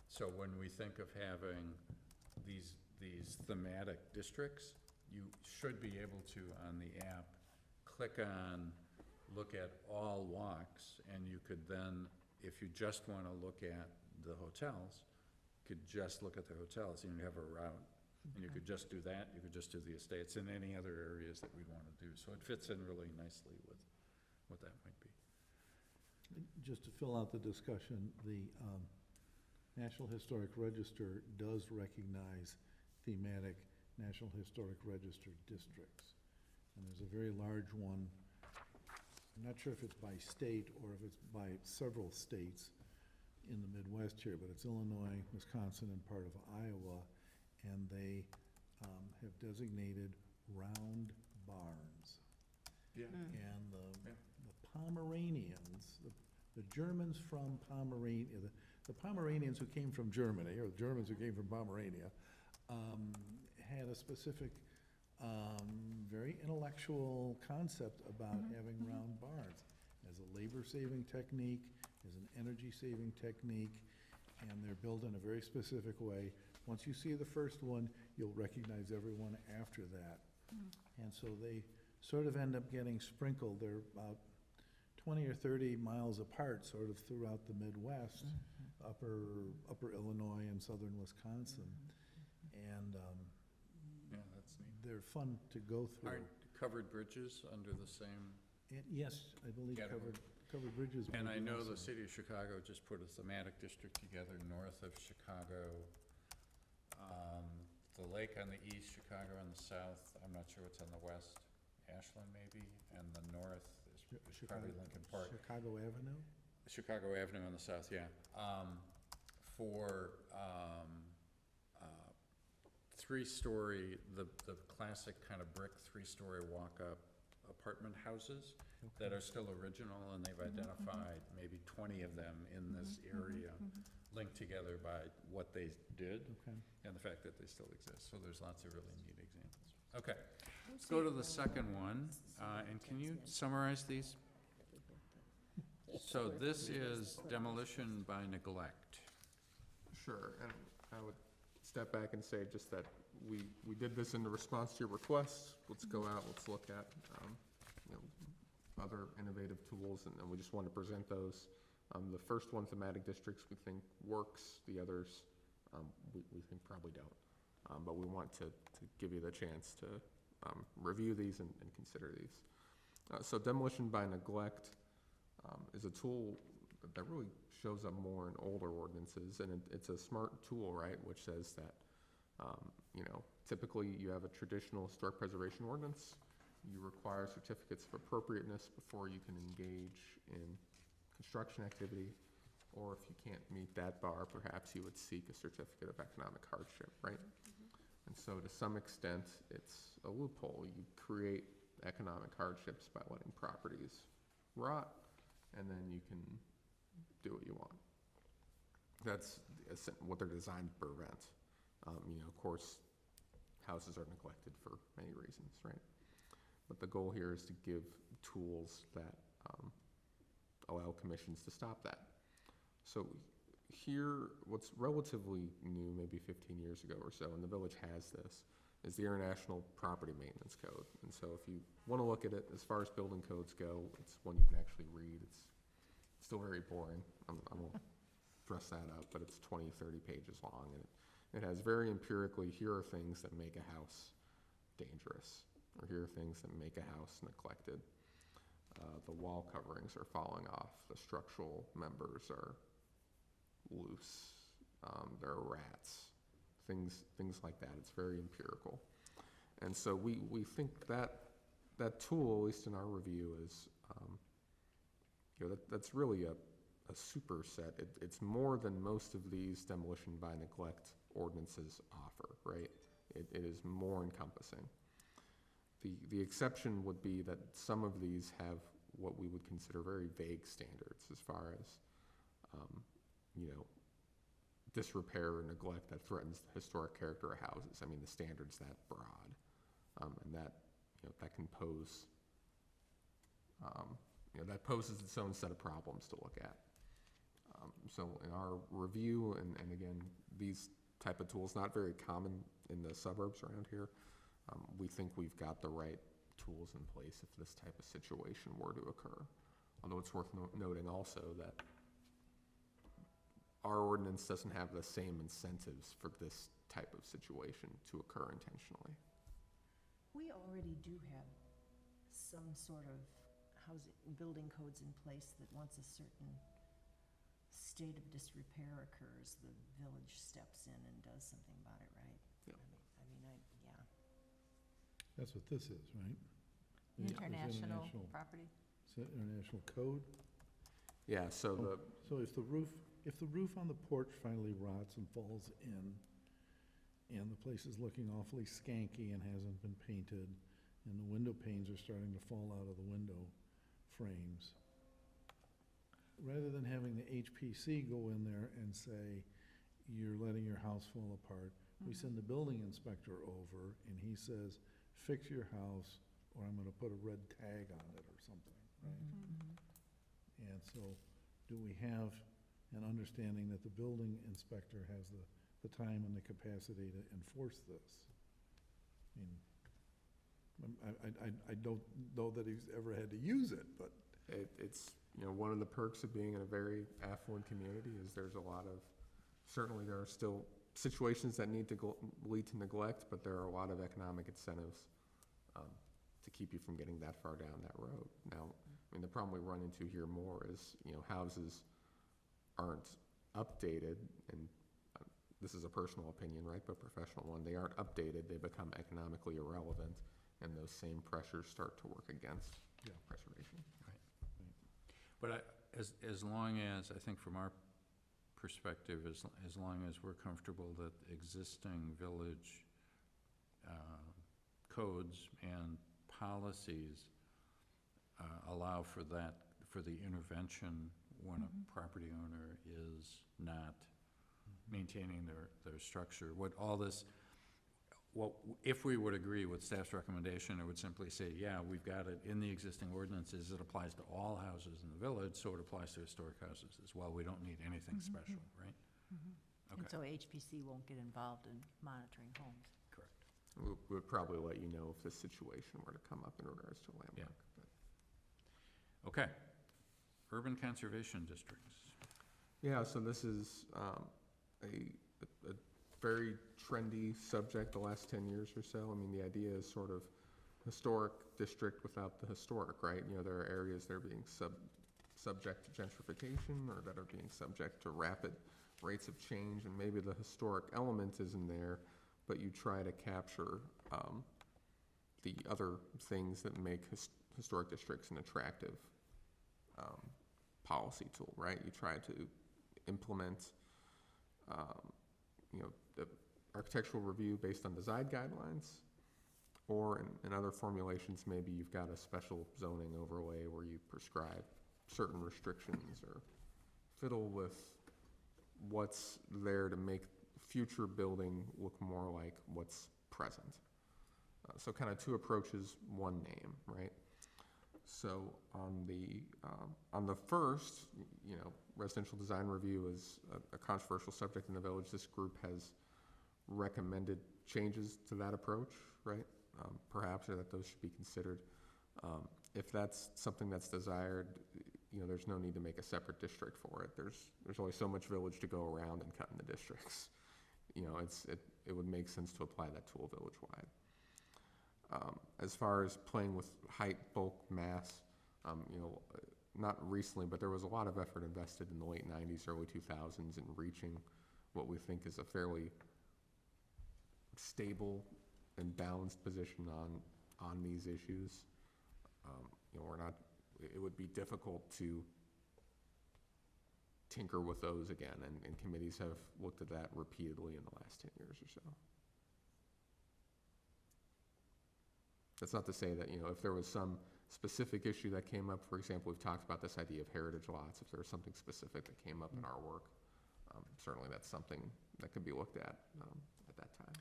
Speaker 1: So when we think of having these thematic districts, you should be able to, on the app, click on, look at all walks, and you could then, if you just want to look at the hotels, could just look at the hotels, and you have a route. And you could just do that, you could just do the estates and any other areas that we'd want to do. So it fits in really nicely with what that might be.
Speaker 4: Just to fill out the discussion, the National Historic Register does recognize thematic National Historic Register districts. And there's a very large one, I'm not sure if it's by state or if it's by several states in the Midwest here, but it's Illinois, Wisconsin, and part of Iowa. And they have designated round barns.
Speaker 1: Yeah.
Speaker 4: And
Speaker 1: Yeah.
Speaker 4: the Pomeranians, the Germans from Pomerania, the Pomeranians who came from Germany, or the Germans who came from Pomerania, had a specific, very intellectual concept about having round barns as a labor-saving technique, as an energy-saving technique, and they're built in a very specific way. Once you see the first one, you'll recognize everyone after that. And so they sort of end up getting sprinkled. They're about 20 or 30 miles apart, sort of throughout the Midwest, upper Illinois and southern Wisconsin. And
Speaker 1: Yeah, that's neat.
Speaker 4: they're fun to go through.
Speaker 1: Are covered bridges under the same,
Speaker 4: And yes, I believe
Speaker 1: Category.
Speaker 4: covered bridges.
Speaker 1: and
Speaker 4: might
Speaker 1: I
Speaker 4: be
Speaker 1: know
Speaker 4: also.
Speaker 1: the city of Chicago just put a thematic district together north of Chicago. The lake on the east, Chicago on the south, I'm not sure what's on the west, Ashland maybe, and the north is probably Lincoln Park.
Speaker 4: Chicago Avenue?
Speaker 1: Chicago Avenue on the south, yeah. For three-story, the classic kind of brick three-story walk-up apartment houses that are still original, and they've identified maybe 20 of them in this area, linked together by what they did
Speaker 4: Okay.
Speaker 1: and the fact that they still exist. So there's lots of really neat examples. Okay, let's go to the second one, and can you summarize these? So this is demolition by neglect.
Speaker 2: Sure, and I would step back and say just that we did this in response to your requests. Let's go out, let's look at, other innovative tools, and we just want to present those. The first one, thematic districts, we think works. The others, we think probably don't. But we want to give you the chance to review these and consider these. So demolition by neglect is a tool that really shows up more in older ordinances, and it's a smart tool, right, which says that, typically you have a traditional historic preservation ordinance. You require certificates of appropriateness before you can engage in construction activity, or if you can't meet that bar, perhaps you would seek a certificate of economic hardship, right? And so to some extent, it's a loophole. You create economic hardships by letting properties rot, and then you can do what you want. That's what they're designed to prevent. Of course, houses are neglected for many reasons, right? But the goal here is to give tools that allow commissions to stop that. So here, what's relatively new, maybe 15 years ago or so, and the village has this, is the International Property Maintenance Code. And so if you want to look at it, as far as building codes go, it's one you can actually read. It's still very boring. I won't dress that up, but it's 20, 30 pages long. And it has very empirically, here are things that make a house dangerous, or here are things that make a house neglected. The wall coverings are falling off. The structural members are loose. There are rats, things like that. It's very empirical. And so we think that tool, at least in our review, is, that's really a superset. It's more than most of these demolition by neglect ordinances offer, right? It is more encompassing. The exception would be that some of these have what we would consider very vague standards as far as, disrepair or neglect that threatens the historic character of houses. I mean, the standard's that broad, and that, that can pose, that poses its own set of problems to look at. So in our review, and again, these type of tools, not very common in the suburbs around here, we think we've got the right tools in place if this type of situation were to occur. Although it's worth noting also that our ordinance doesn't have the same incentives for this type of situation to occur intentionally.
Speaker 3: We already do have some sort of building codes in place that once a certain state of disrepair occurs, the village steps in and does something about it, right?
Speaker 2: Yep.
Speaker 3: Yeah.
Speaker 4: That's what this is, right?
Speaker 2: Yeah.
Speaker 4: This
Speaker 5: International property?
Speaker 4: Is that international code?
Speaker 2: Yeah, so
Speaker 4: So if the roof on the porch finally rots and falls in, and the place is looking awfully skanky and hasn't been painted, and the window panes are starting to fall out of the window frames, rather than having the HPC go in there and say, you're letting your house fall apart, we send the building inspector over, and he says, fix your house, or I'm gonna put a red tag on it or something, right? And so, do we have an understanding that the building inspector has the time and the capacity to enforce this? I don't know that he's ever had to use it, but.
Speaker 2: it's, one of the perks of being in a very affluent community is there's a lot of, certainly there are still situations that need to lead to neglect, but there are a lot of economic incentives to keep you from getting that far down that road. Now, the problem we run into here more is, houses aren't updated, and this is a personal opinion, right, but professional one, they aren't updated, they become economically irrelevant, and those same pressures start to work against preservation.
Speaker 1: But as long as, I think from our perspective, as long as we're comfortable that existing village codes and policies allow for that, for the intervention when a property owner is not maintaining their structure. If we would agree with staff's recommendation, it would simply say, yeah, we've got it in the existing ordinances, it applies to all houses in the village, so it applies to historic houses as well. We don't need anything special, right?
Speaker 5: And
Speaker 1: Okay.
Speaker 5: so HPC won't get involved in monitoring homes.
Speaker 1: Correct.
Speaker 2: We would probably let you know if this situation were to come up in regards to a landmark.
Speaker 1: Okay. Urban conservation districts.
Speaker 2: Yeah, so this is a very trendy subject the last 10 years or so. The idea is sort of historic district without the historic, right? There are areas that are being subject to gentrification or that are being subject to rapid rates of change, and maybe the historic element isn't there, but you try to capture the other things that make historic districts an attractive policy tool, right? You try to implement the architectural review based on design guidelines, or in other formulations, maybe you've got a special zoning overlay where you prescribe certain restrictions or fiddle with what's there to make future building look more like what's present. So kind of two approaches, one name, right? So on the first, residential design review is a controversial subject in the village. This group has recommended changes to that approach, right? Perhaps, or that those should be considered. If that's something that's desired, you know, there's no need to make a separate district for it. There's only so much village to go around and cut in the districts. You know, it would make sense to apply that tool village-wide. As far as playing with height, bulk, mass, you know, not recently, but there was a lot of effort invested in the late 90s, early 2000s in reaching what we think is a fairly stable and balanced position on these issues. You know, it would be difficult to tinker with those again, and committees have looked at that repeatedly in the last 10 years or so. That's not to say that, you know, if there was some specific issue that came up, for example, we've talked about this idea of heritage lots, if there was something specific that came up in our work, certainly that's something that could be looked at that time.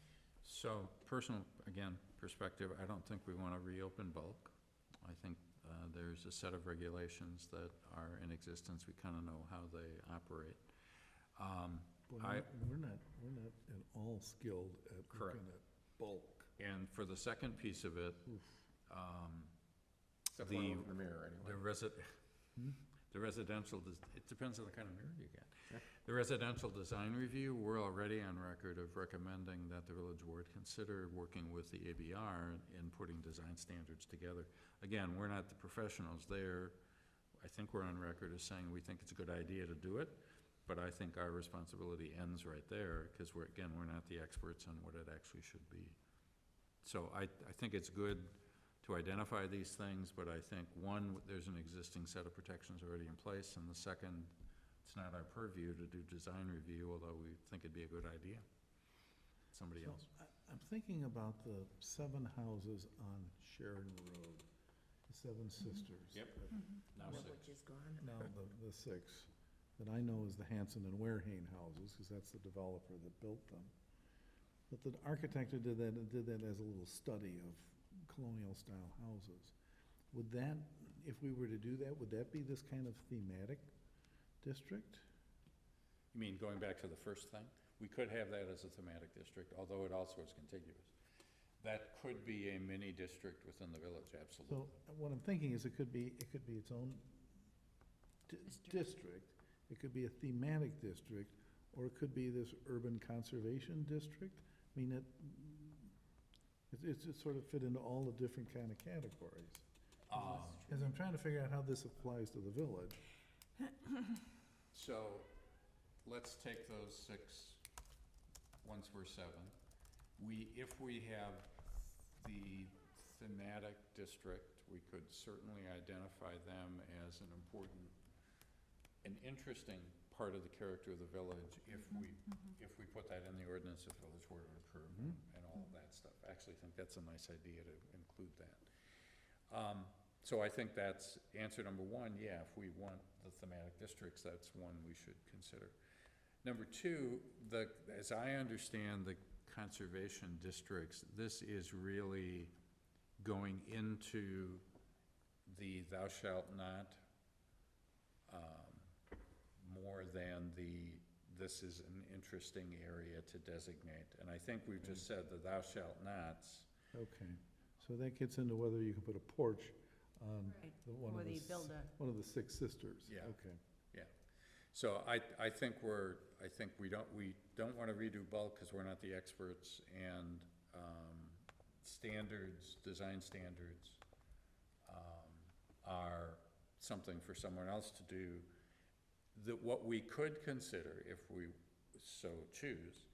Speaker 1: So, personal, again, perspective, I don't think we want to reopen bulk. I think there's a set of regulations that are in existence. We kind of know how they operate.
Speaker 4: Boy,
Speaker 1: I-
Speaker 4: we're not at all skilled at
Speaker 1: Correct.
Speaker 4: looking at bulk.
Speaker 1: And for the second piece of it,
Speaker 2: Except
Speaker 1: The-
Speaker 2: one over the mirror, anyway.
Speaker 1: the residential, it depends on the kind of mirror you get.
Speaker 2: Yeah.
Speaker 1: The residential design review, we're already on record of recommending that the village board consider working with the ABR in putting design standards together. Again, we're not the professionals there. I think we're on record as saying we think it's a good idea to do it, but I think our responsibility ends right there, because we're not the experts on what it actually should be. So I think it's good to identify these things, but I think, one, there's an existing set of protections already in place, and the second, it's not our purview to do design review, although we think it'd be a good idea. Somebody
Speaker 4: So,
Speaker 1: else.
Speaker 4: I'm thinking about the 7 houses on Sheridan Road, the 7 sisters.
Speaker 1: Yep. Now
Speaker 6: That
Speaker 1: six.
Speaker 6: which is gone.
Speaker 4: No, the 6, that I know is the Hanson and Warehane houses, because that's the developer that built them. But the architect who did that as a little study of colonial-style houses. Would that, if we were to do that, would that be this kind of thematic district?
Speaker 1: You mean going back to the first thing? We could have that as a thematic district, although it also is contiguous. That could be a mini district within the village, absolutely.
Speaker 4: So what I'm thinking is it could be its own district, it could be a thematic district, or it could be this urban conservation district. I mean, it sort of fit into all the different kind of categories. As I'm trying to figure out how this applies to the village.
Speaker 1: So, let's take those 6, once we're 7. If we have the thematic district, we could certainly identify them as an important, an interesting part of the character of the village if we put that in the ordinance if village were to approve and all of that stuff. I actually think that's a nice idea to include that. So I think that's answer number 1. Yeah, if we want the thematic districts, that's one we should consider. Number 2, as I understand the conservation districts, this is really going into the thou shalt not more than this is an interesting area to designate. And I think we've just said the thou shalt nots.
Speaker 4: Okay, so that gets into whether you can put a porch on
Speaker 5: Right.
Speaker 4: one of
Speaker 5: Whether
Speaker 4: the,
Speaker 5: you build
Speaker 4: one of the 6 sisters.
Speaker 1: Yeah.
Speaker 4: Okay.
Speaker 1: So I think we don't want to redo bulk because we're not the experts, and standards, design standards are something for someone else to do. What we could consider, if we so choose,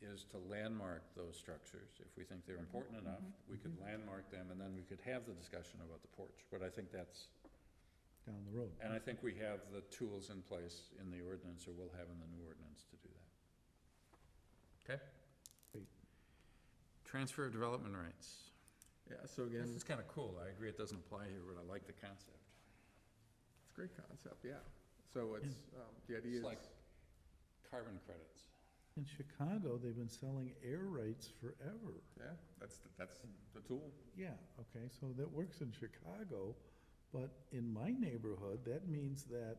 Speaker 1: is to landmark those structures. If we think they're important enough, we could landmark them, and then we could have the discussion about the porch. But I think that's,
Speaker 4: Down the road.
Speaker 1: and I think we have the tools in place in the ordinance, or we'll have in the new ordinance to do that. Okay?
Speaker 4: Great.
Speaker 1: Transfer of development rights.
Speaker 2: Yeah, so
Speaker 1: This
Speaker 2: again,
Speaker 1: is kind of cool. I agree it doesn't apply here, but I like the concept.
Speaker 2: it's a great concept, yeah. So it's, the idea
Speaker 1: It's
Speaker 2: is.
Speaker 1: like carbon credits.
Speaker 4: In Chicago, they've been selling air rights forever.
Speaker 2: Yeah, that's the tool.
Speaker 4: Yeah, okay, so that works in Chicago, but in my neighborhood, that means that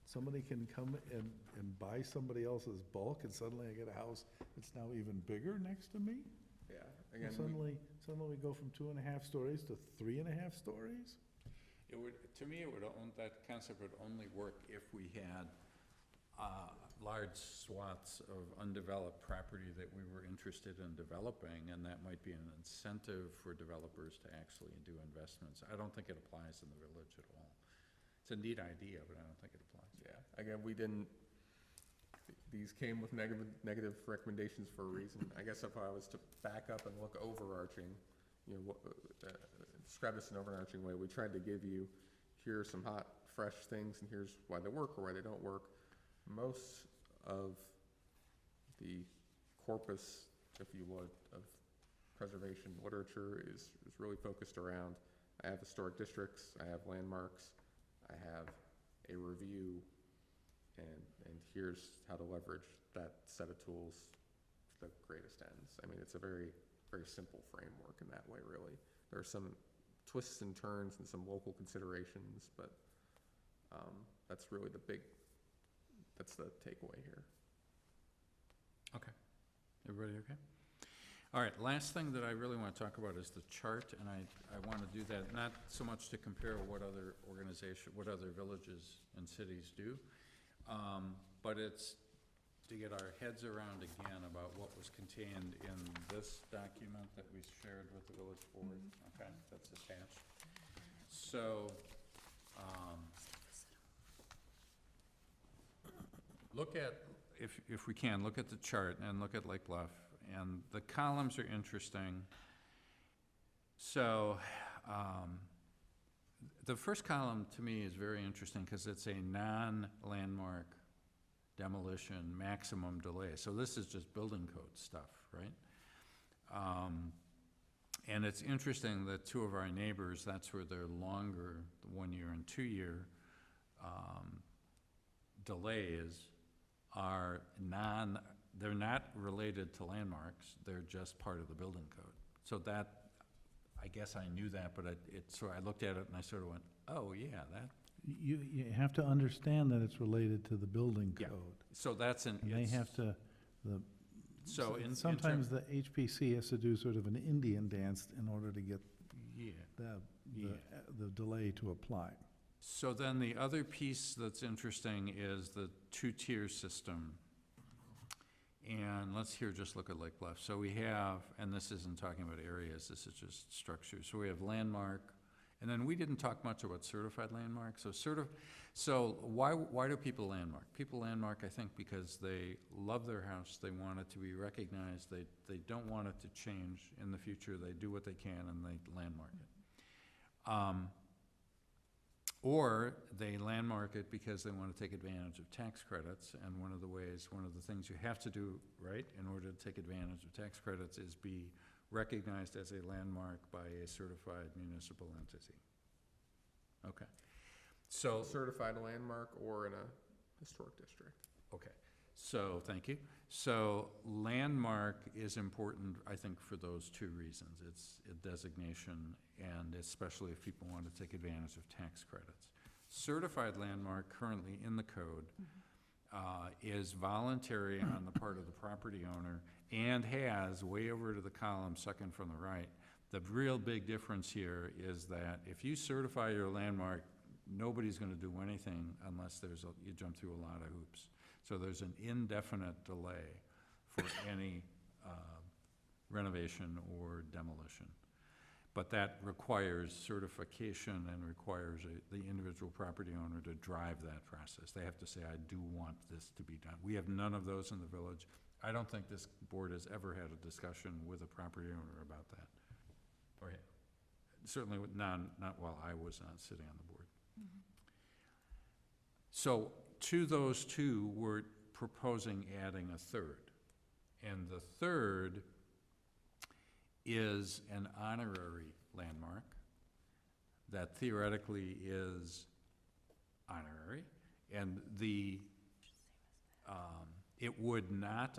Speaker 4: somebody can come and buy somebody else's bulk, and suddenly I get a house that's now even bigger next to me?
Speaker 2: Yeah,
Speaker 4: And
Speaker 2: again,
Speaker 4: suddenly we go from 2.5 stories to 3.5 stories?
Speaker 1: It would, to me, that concept would only work if we had large swaths of undeveloped property that we were interested in developing, and that might be an incentive for developers to actually do investments. I don't think it applies in the village at all. It's a neat idea, but I don't think it applies.
Speaker 2: yeah, again, these came with negative recommendations for a reason. I guess if I was to back up and look overarching, describe this in an overarching way, we tried to give you, here are some hot, fresh things, and here's why they work or why they don't work. Most of the corpus, if you would, of preservation literature is really focused around, I have historic districts, I have landmarks, I have a review, and here's how to leverage that set of tools to the greatest ends. I mean, it's a very, very simple framework in that way, really. There are some twists and turns and some local considerations, but that's really that's the takeaway here.
Speaker 1: Okay. Everybody okay? All right, last thing that I really want to talk about is the chart, and I want to do that, not so much to compare what other villages and cities do, but it's to get our heads around again about what was contained in this document that we shared with the village board, okay, that's attached. So, look at, if we can, look at the chart and look at Lake Bluff, and the columns are interesting. So, the first column to me is very interesting because it's a non-landmark demolition maximum delay. So this is just building code stuff, right? And it's interesting that two of our neighbors, that's where their longer, 1 year and 2 year delays are they're not related to landmarks, they're just part of the building code. So that, I guess I knew that, but so I looked at it and I sort of went, oh yeah, that.
Speaker 4: You have to understand that it's related to the building
Speaker 1: Yeah.
Speaker 4: code.
Speaker 1: So that's an.
Speaker 4: And they have to,
Speaker 1: So
Speaker 4: sometimes the HPC has to do sort of an Indian dance in order to get
Speaker 1: Yeah.
Speaker 4: the delay to apply.
Speaker 1: So then the other piece that's interesting is the two-tier system. And let's here just look at Lake Bluff. So we have, and this isn't talking about areas, this is just structures. So we have landmark, and then we didn't talk much about certified landmark. So why do people landmark? People landmark, I think, because they love their house, they want it to be recognized, they don't want it to change in the future, they do what they can and they landmark it. Or they landmark it because they want to take advantage of tax credits, and one of the things you have to do, right, in order to take advantage of tax credits is be recognized as a landmark by a certified municipal entity. Okay, so.
Speaker 2: Certified landmark or in a historic district.
Speaker 1: Okay, so, thank you. So landmark is important, I think, for those two reasons. It's a designation, and especially if people want to take advantage of tax credits. Certified landmark currently in the code is voluntary on the part of the property owner and has, way over to the column second from the right, the real big difference here is that if you certify your landmark, nobody's gonna do anything unless you jump through a lot of hoops. So there's an indefinite delay for any renovation or demolition. But that requires certification and requires the individual property owner to drive that process. They have to say, I do want this to be done. We have none of those in the village. I don't think this board has ever had a discussion with a property owner about that. Or certainly not while I was not sitting on the board. So to those two, we're proposing adding a third. And the third is an honorary landmark that theoretically is honorary, and it would not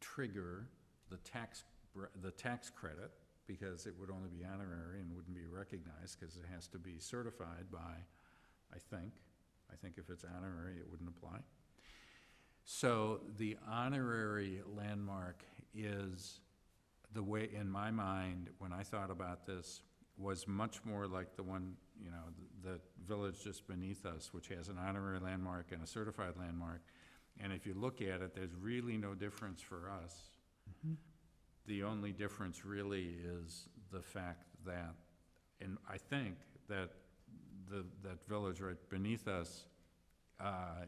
Speaker 1: trigger the tax credit because it would only be honorary and wouldn't be recognized because it has to be certified by, I think, I think if it's honorary, it wouldn't apply. So the honorary landmark is the way, in my mind, when I thought about this, was much more like the one, you know, the village just beneath us, which has an honorary landmark and a certified landmark. And if you look at it, there's really no difference for us. The only difference really is the fact that, and I think that that village right beneath us, a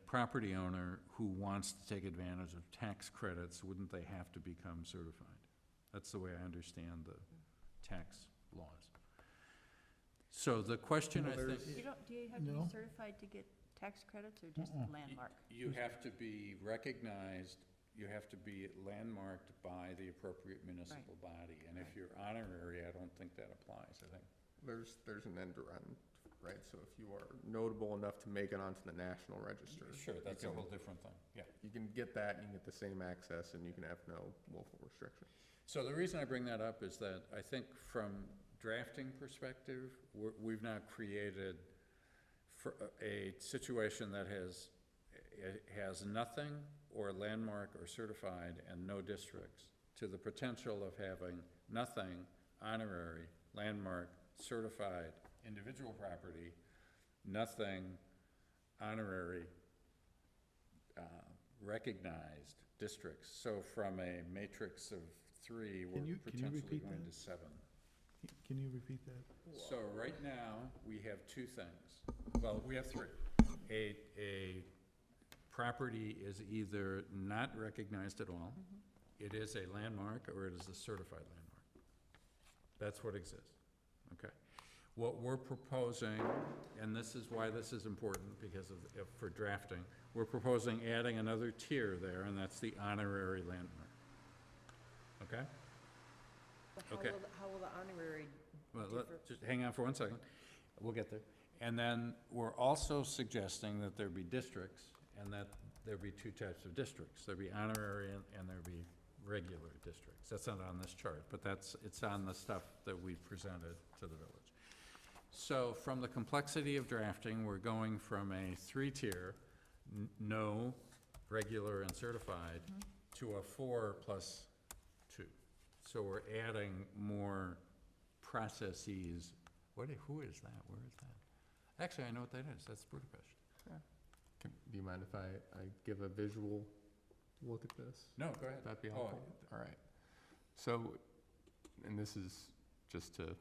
Speaker 1: property owner who wants to take advantage of tax credits, wouldn't they have to become certified? That's the way I understand the tax laws. So the question, I think,
Speaker 5: You don't, do you have to
Speaker 4: No.
Speaker 5: be certified to get tax credits or just landmark?
Speaker 1: you have to be recognized, you have to be landmarked by the appropriate municipal body. And if you're honorary, I don't think that applies, I think.
Speaker 2: There's an end run, right? So if you are notable enough to make it onto the National Register.
Speaker 1: Sure, that's a
Speaker 2: you
Speaker 1: whole
Speaker 2: can-
Speaker 1: different thing, yeah.
Speaker 2: You can get that, you can get the same access, and you can have no local restrictions.
Speaker 1: So the reason I bring that up is that I think from drafting perspective, we've now created for a situation that has nothing or landmark or certified and no districts, to the potential of having nothing, honorary, landmark, certified, individual property, nothing, honorary, recognized districts. So from a matrix of 3, we're
Speaker 4: Can you
Speaker 1: potentially
Speaker 4: repeat
Speaker 1: going
Speaker 4: that?
Speaker 1: to 7.
Speaker 4: Can you repeat that?
Speaker 1: So right now, we have 2 things. Well, we have 3. A property is either not recognized at all, it is a landmark, or it is a certified landmark. That's what exists, okay? What we're proposing, and this is why this is important, because for drafting, we're proposing adding another tier there, and that's the honorary landmark. Okay?
Speaker 3: But
Speaker 1: Okay.
Speaker 3: how will the honorary
Speaker 1: Well,
Speaker 3: differ?
Speaker 1: just hang on for 1 second. We'll get there. And then we're also suggesting that there be districts, and that there be 2 types of districts. There be honorary and there be regular districts. That's not on this chart, but it's on the stuff that we presented to the village. So from the complexity of drafting, we're going from a 3-tier, no, regular, and certified, to a 4 plus 2. So we're adding more processes. Who is that? Where is that? Actually, I know what that is. That's Budapest.
Speaker 2: Do you mind if I give a visual look at this?
Speaker 1: No, go ahead.
Speaker 2: That'd be
Speaker 1: Oh,
Speaker 2: helpful. All right. So, and this is just to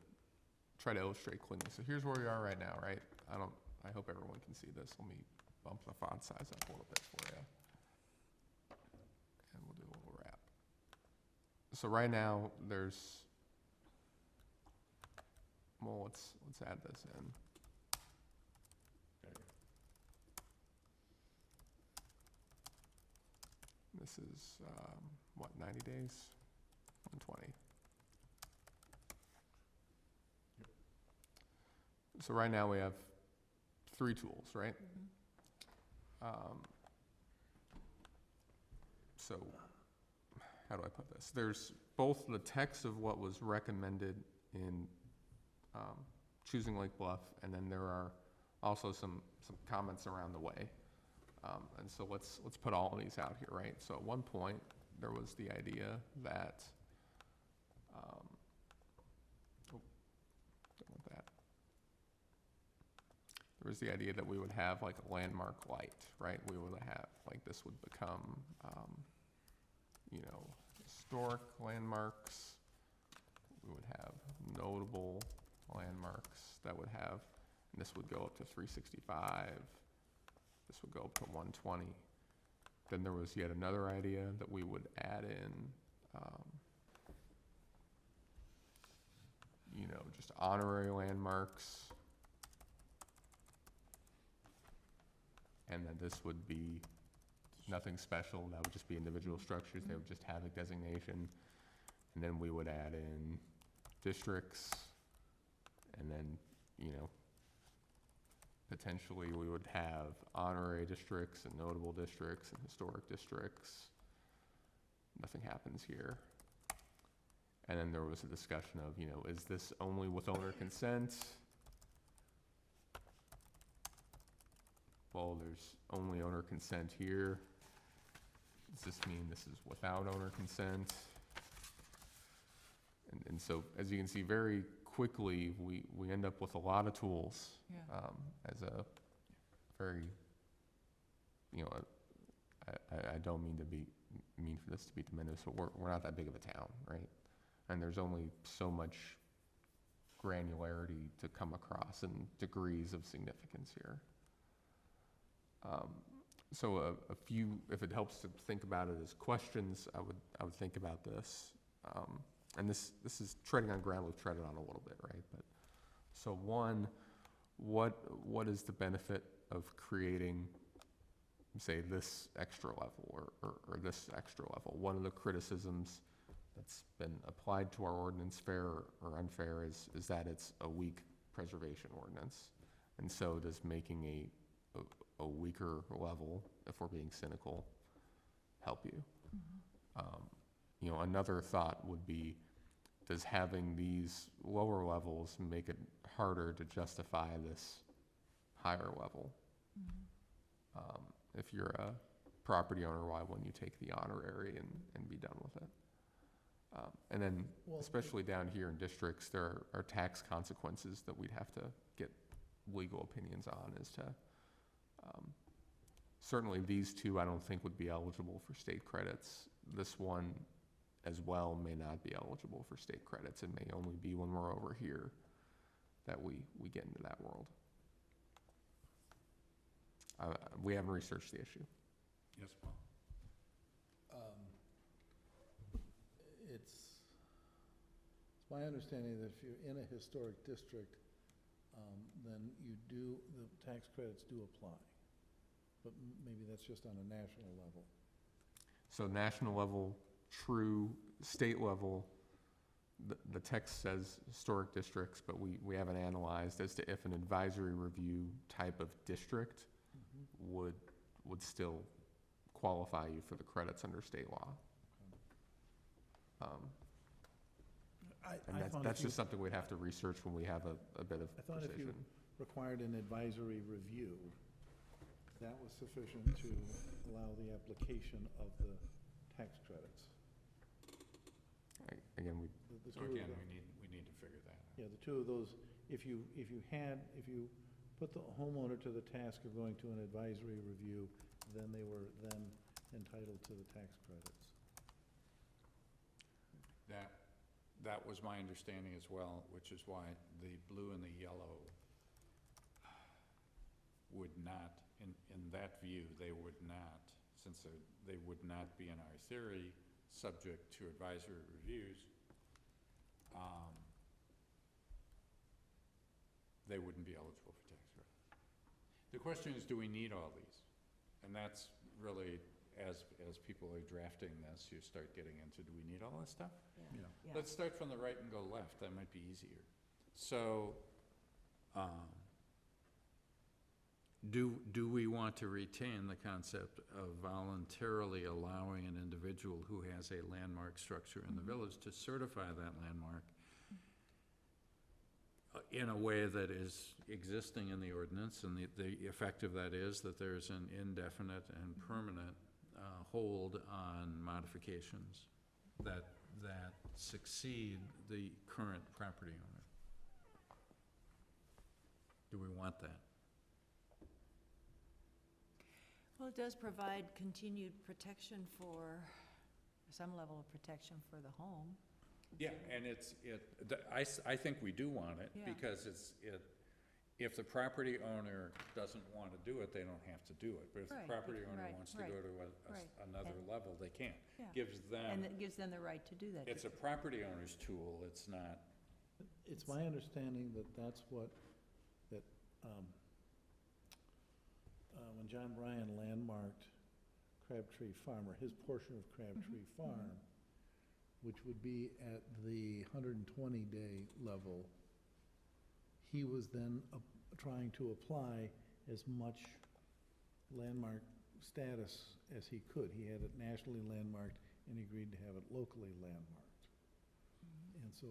Speaker 2: try to illustrate cleanly. So here's where we are right now, right? I hope everyone can see this. Let me bump the font size up a little bit for you. And we'll do a little wrap. So right now, there's, well, let's add this in. This is, 90 days? 120. So right now we have 3 tools, right? So, how do I put this? There's both the text of what was recommended in choosing Lake Bluff, and then there are also some comments around the way. And so let's put all of these out here, right? So at one point, there was the idea that, don't want that. There was the idea that we would have like a landmark light, right? We would have, like, this would become, historic landmarks. We would have notable landmarks that would have, and this would go up to 365. This would go up to 120. Then there was yet another idea that we would add in, just honorary landmarks. And then this would be nothing special. That would just be individual structures. They would just have a designation. And then we would add in districts. And then, potentially we would have honorary districts and notable districts and historic districts. Nothing happens here. And then there was a discussion of, is this only with owner consent? well, there's only owner consent here. Does this mean this is without owner consent? And so, as you can see, very quickly, we end up with a lot of tools.
Speaker 5: Yeah.
Speaker 2: As a very, you know, I don't mean for this to be diminished, but we're not that big of a town, right? And there's only so much granularity to come across and degrees of significance here. So a few, if it helps to think about it as questions, I would think about this. And this is treading on ground we've treaded on a little bit, right? But so one, what is the benefit of creating, say, this extra level or this extra level? One of the criticisms that's been applied to our ordinance, fair or unfair, is that it's a weak preservation ordinance. And so does making a weaker level, if we're being cynical, help you? You know, another thought would be, does having these lower levels make it harder to justify this higher level? If you're a property owner, why wouldn't you take the honorary and be done with it? And then,
Speaker 4: Well,
Speaker 2: especially down here in districts, there are tax consequences that we'd have to get legal opinions on as to, certainly these two I don't think would be eligible for state credits. This one as well may not be eligible for state credits. It may only be when we're over here that we get into that world. We haven't researched the issue.
Speaker 1: Yes, Paul?
Speaker 4: It's my understanding that if you're in a historic district, then the tax credits do apply. But maybe that's just on a national level.
Speaker 2: So national level, true. State level, the text says historic districts, but we haven't analyzed as to if an advisory review type of district would still qualify you for the credits under state law. And that's just something we'd have to research when we have a bit of
Speaker 4: I thought if you
Speaker 2: precision.
Speaker 4: required an advisory review, that was sufficient to allow the application of the tax credits.
Speaker 2: Again,
Speaker 4: The
Speaker 1: So
Speaker 4: two of
Speaker 1: again,
Speaker 4: them-
Speaker 1: we need to figure that out.
Speaker 4: Yeah, the two of those, if you put the homeowner to the task of going to an advisory review, then they were then entitled to the tax credits.
Speaker 1: That was my understanding as well, which is why the blue and the yellow would not, in that view, they would not, since they would not be in our theory, subject to advisory reviews, they wouldn't be eligible for tax credit. The question is, do we need all these? And that's really, as people are drafting this, you start getting into, do we need all this stuff?
Speaker 4: Yeah.
Speaker 5: Yeah.
Speaker 1: Let's start from the right and go left, that might be easier. So, do we want to retain the concept of voluntarily allowing an individual who has a landmark structure in the village to certify that landmark in a way that is existing in the ordinance, and the effect of that is that there's an indefinite and permanent hold on modifications that succeed the current property owner? Do we want that?
Speaker 5: Well, it does provide continued protection some level of protection for the home.
Speaker 1: Yeah, and I think we do want it,
Speaker 5: Yeah.
Speaker 1: because if the property owner doesn't want to do it, they don't have to do it. But if the
Speaker 5: Right,
Speaker 1: property owner
Speaker 5: right,
Speaker 1: wants to
Speaker 5: right,
Speaker 1: go to
Speaker 5: right.
Speaker 1: another
Speaker 5: And-
Speaker 1: level, they can.
Speaker 5: Yeah.
Speaker 1: Gives
Speaker 5: And
Speaker 1: them,
Speaker 5: it gives them the right to do that.
Speaker 1: it's a property owner's tool, it's not,
Speaker 4: It's my understanding that that's what, when John Bryan landmarked Crabtree Farm, or his portion of Crabtree Farm, which would be at the 120-day level, he was then trying to apply as much landmark status as he could. He had it nationally landmarked, and he agreed to have it locally landmarked. And so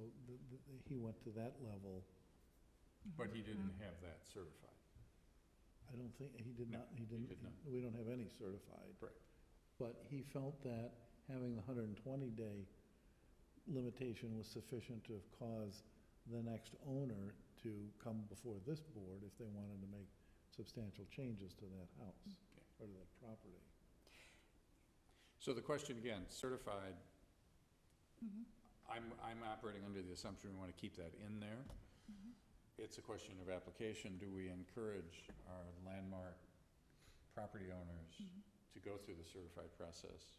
Speaker 4: he went to that level.
Speaker 1: but he didn't have that certified.
Speaker 4: I don't think, he did
Speaker 1: No,
Speaker 4: not, he
Speaker 1: he
Speaker 4: didn't,
Speaker 1: did not.
Speaker 4: we don't have any certified.
Speaker 1: Correct.
Speaker 4: But he felt that having the 120-day limitation was sufficient to have caused the next owner to come before this board if they wanted to make substantial changes to that house or to that property.
Speaker 1: So the question again, certified, I'm operating under the assumption we want to keep that in there. It's a question of application. Do we encourage our landmark property owners to go through the certified process?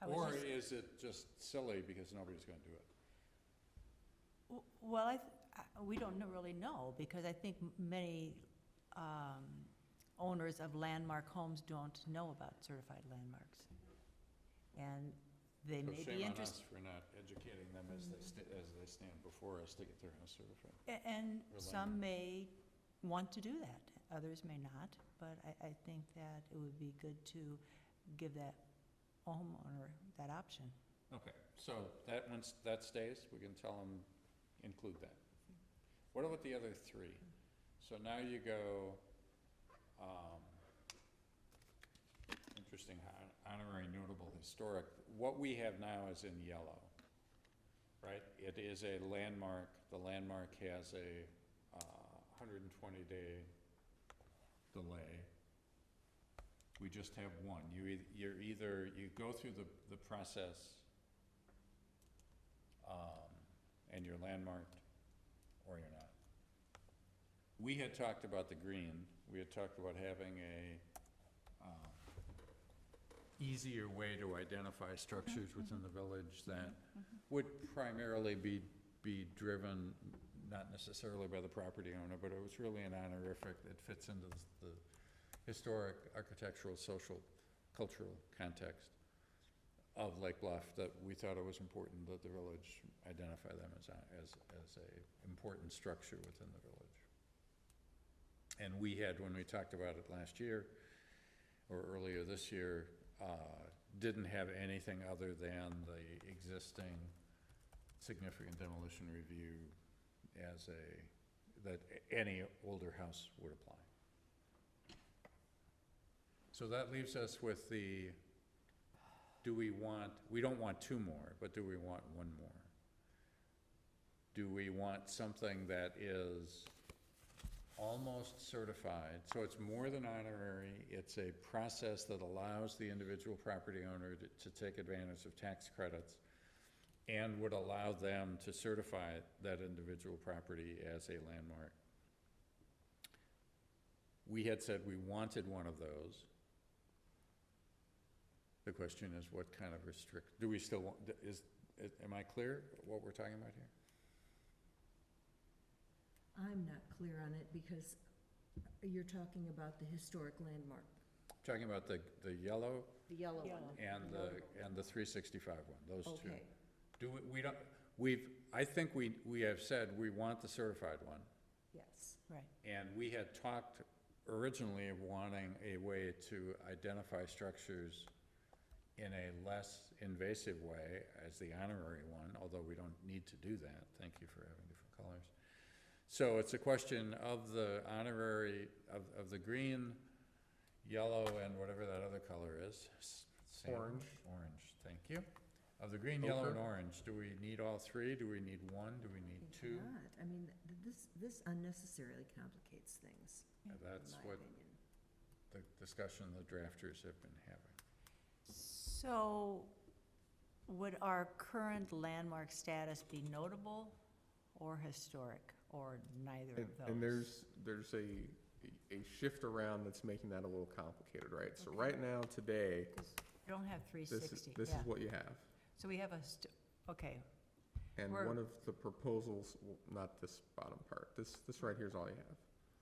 Speaker 5: I was
Speaker 1: Or
Speaker 5: just-
Speaker 1: is it just silly because nobody's going to do it?
Speaker 5: Well, we don't really know, because I think many owners of landmark homes don't know about certified landmarks. And they
Speaker 1: So
Speaker 5: may be
Speaker 1: shame on
Speaker 5: interested.
Speaker 1: us for not educating them as they stand before us to get their house certified.
Speaker 5: And
Speaker 1: Or
Speaker 5: some may want to do that, others may not, but I think that it would be good to give that homeowner that option.
Speaker 1: Okay, so that, once that stays, we can tell them, include that. What about the other three? So now you go, interesting, honorary, notable, historic. What we have now is in yellow, right? It is a landmark. The landmark has a 120-day delay. We just have one. You're either, you go through the process and you're landmarked, or you're not. We had talked about the green. We had talked about having a easier way to identify structures within the village that would primarily be driven, not necessarily by the property owner, but it was really an honorific that fits into the historic, architectural, social, cultural context of Lake Bluff, that we thought it was important that the village identify them as a important structure within the village. And we had, when we talked about it last year, or earlier this year, didn't have anything other than the existing significant demolition review as that any older house would apply. So that leaves us with we don't want two more, but do we want one more? Do we want something that is almost certified, so it's more than honorary, it's a process that allows the individual property owner to take advantage of tax credits and would allow them to certify that individual property as a landmark? We had said we wanted one of those. The question is, what kind of do we still want, am I clear what we're talking about here?
Speaker 6: I'm not clear on it because you're talking about the historic landmark,
Speaker 1: Talking about the yellow
Speaker 6: the yellow one.
Speaker 5: Yellow.
Speaker 1: and the 365 one, those two.
Speaker 6: Okay,
Speaker 1: We don't, I think we have said we want the certified one,
Speaker 6: yes.
Speaker 5: Right.
Speaker 1: and we had talked originally of wanting a way to identify structures in a less invasive way as the honorary one, although we don't need to do that. Thank you for having different colors. So it's a question of the honorary, of the green, yellow, and whatever that other color is.
Speaker 2: Orange.
Speaker 1: Orange, thank you. Of the green, yellow, and
Speaker 2: Ochre.
Speaker 1: orange, do we need all three? Do we need one? Do we need
Speaker 6: Think
Speaker 1: two?
Speaker 6: not. I mean, this unnecessarily complicates things, in
Speaker 1: That's
Speaker 6: my
Speaker 1: what
Speaker 6: opinion.
Speaker 1: the discussion the drafters have been having.
Speaker 5: So would our current landmark status be notable or historic, or neither of those?
Speaker 2: And there's a shift around that's making that a little complicated, right? So right now, today,
Speaker 5: We don't have
Speaker 2: this
Speaker 5: 360,
Speaker 2: is
Speaker 5: yeah.
Speaker 2: what you have.
Speaker 5: So we have okay,
Speaker 2: And
Speaker 5: We're-
Speaker 2: one of the proposals, well, not this bottom part, this right here is all you have.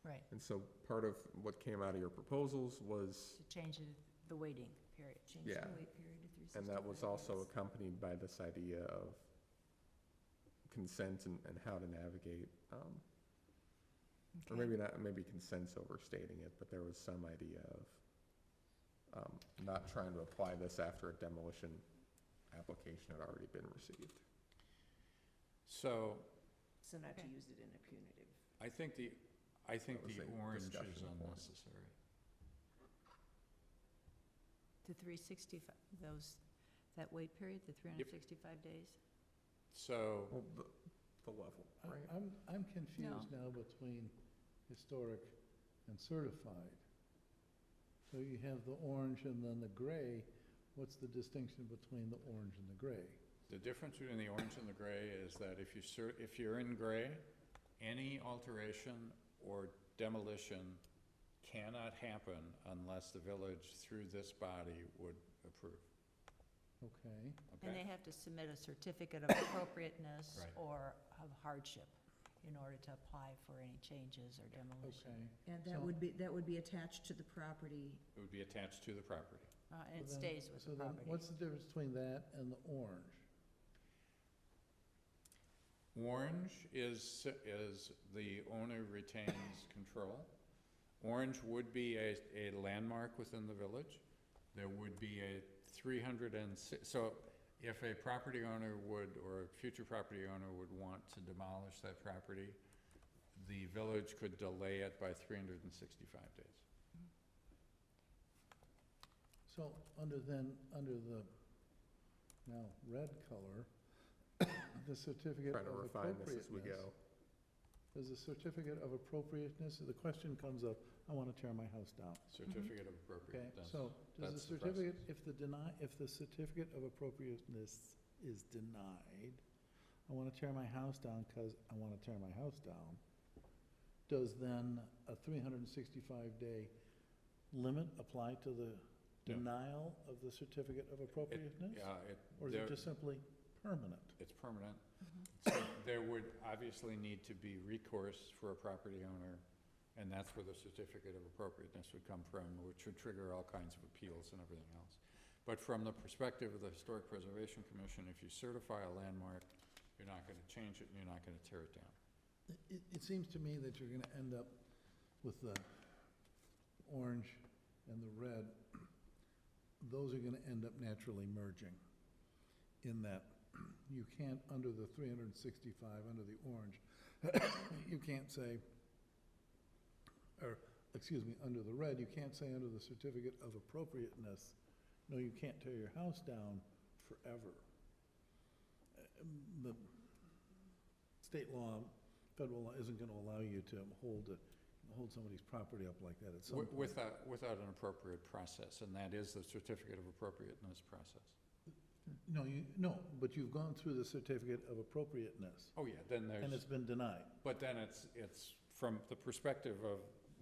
Speaker 5: right,
Speaker 2: And so part of what came out of your proposals was,
Speaker 5: to change the waiting period.
Speaker 6: Change the
Speaker 2: Yeah.
Speaker 6: wait period to 365
Speaker 2: and that was also
Speaker 6: days.
Speaker 2: accompanied by this idea of consent and how to navigate, or
Speaker 5: Okay.
Speaker 2: maybe not, maybe consent's overstating it, but there was some idea of not trying to apply this after a demolition application had already been received.
Speaker 1: So
Speaker 6: So not to
Speaker 5: Okay.
Speaker 6: use it in a punitive.
Speaker 1: I think I think
Speaker 2: That was
Speaker 1: the
Speaker 2: a
Speaker 1: orange
Speaker 2: discussion
Speaker 1: is
Speaker 2: point.
Speaker 1: unnecessary.
Speaker 5: The 365, that wait period, the 365 days?
Speaker 1: So,
Speaker 2: Well, the level, right?
Speaker 4: I'm confused now between historic and certified. So you have the orange and then the gray. What's the distinction between the orange and the gray?
Speaker 1: the difference between the orange and the gray is that if you're in gray, any alteration or demolition cannot happen unless the village, through this body, would approve.
Speaker 4: Okay,
Speaker 5: And
Speaker 1: Okay?
Speaker 5: they have to submit a certificate of appropriateness
Speaker 1: Right.
Speaker 5: or of hardship in order to apply for any changes or demolition.
Speaker 4: okay.
Speaker 6: And
Speaker 4: So-
Speaker 6: that would be attached to the property.
Speaker 1: It would be attached to the property.
Speaker 5: And it
Speaker 4: So then-
Speaker 5: stays with
Speaker 4: so
Speaker 5: the
Speaker 4: then
Speaker 5: property.
Speaker 4: what's the difference between that and the orange?
Speaker 1: Orange is the owner retains control. Orange would be a landmark within the village. There would be a 306, so if a property owner would, or a future property owner would want to demolish that property, the village could delay it by 365 days.
Speaker 4: So under the now red color, the certificate
Speaker 2: Trying to
Speaker 4: of
Speaker 2: refine this as we
Speaker 4: appropriateness.
Speaker 2: go.
Speaker 4: Does the certificate of appropriateness, the question comes up, I want to tear my house down.
Speaker 1: Certificate of
Speaker 4: Okay,
Speaker 1: appropriateness.
Speaker 4: so does the
Speaker 1: that's the
Speaker 4: certificate, if the certificate of appropriateness is denied, I want to tear my house down because I want to tear my house down, does then a 365-day limit apply to the
Speaker 1: No.
Speaker 4: denial of the certificate of appropriateness?
Speaker 1: Yeah,
Speaker 4: Or is it just simply permanent?
Speaker 1: it's permanent.
Speaker 5: Mhm.
Speaker 1: So there would obviously need to be recourse for a property owner, and that's where the certificate of appropriateness would come from, which would trigger all kinds of appeals and everything else. But from the perspective of the Historic Preservation Commission, if you certify a landmark, you're not gonna change it and you're not gonna tear it down.
Speaker 4: It seems to me that you're going to end up with the orange and the red. Those are going to end up naturally merging in that you can't, under the 365, under the orange, you can't say, or, excuse me, under the red, you can't say under the certificate of appropriateness, no, you can't tear your house down forever. The state law, federal law isn't going to allow you to hold somebody's property up like that at some point.
Speaker 1: Without an appropriate process, and that is the certificate of appropriateness process.
Speaker 4: No, but you've gone through the certificate of appropriateness,
Speaker 1: Oh, yeah, then
Speaker 4: and
Speaker 1: there's,
Speaker 4: it's been denied.
Speaker 1: but then it's from the perspective of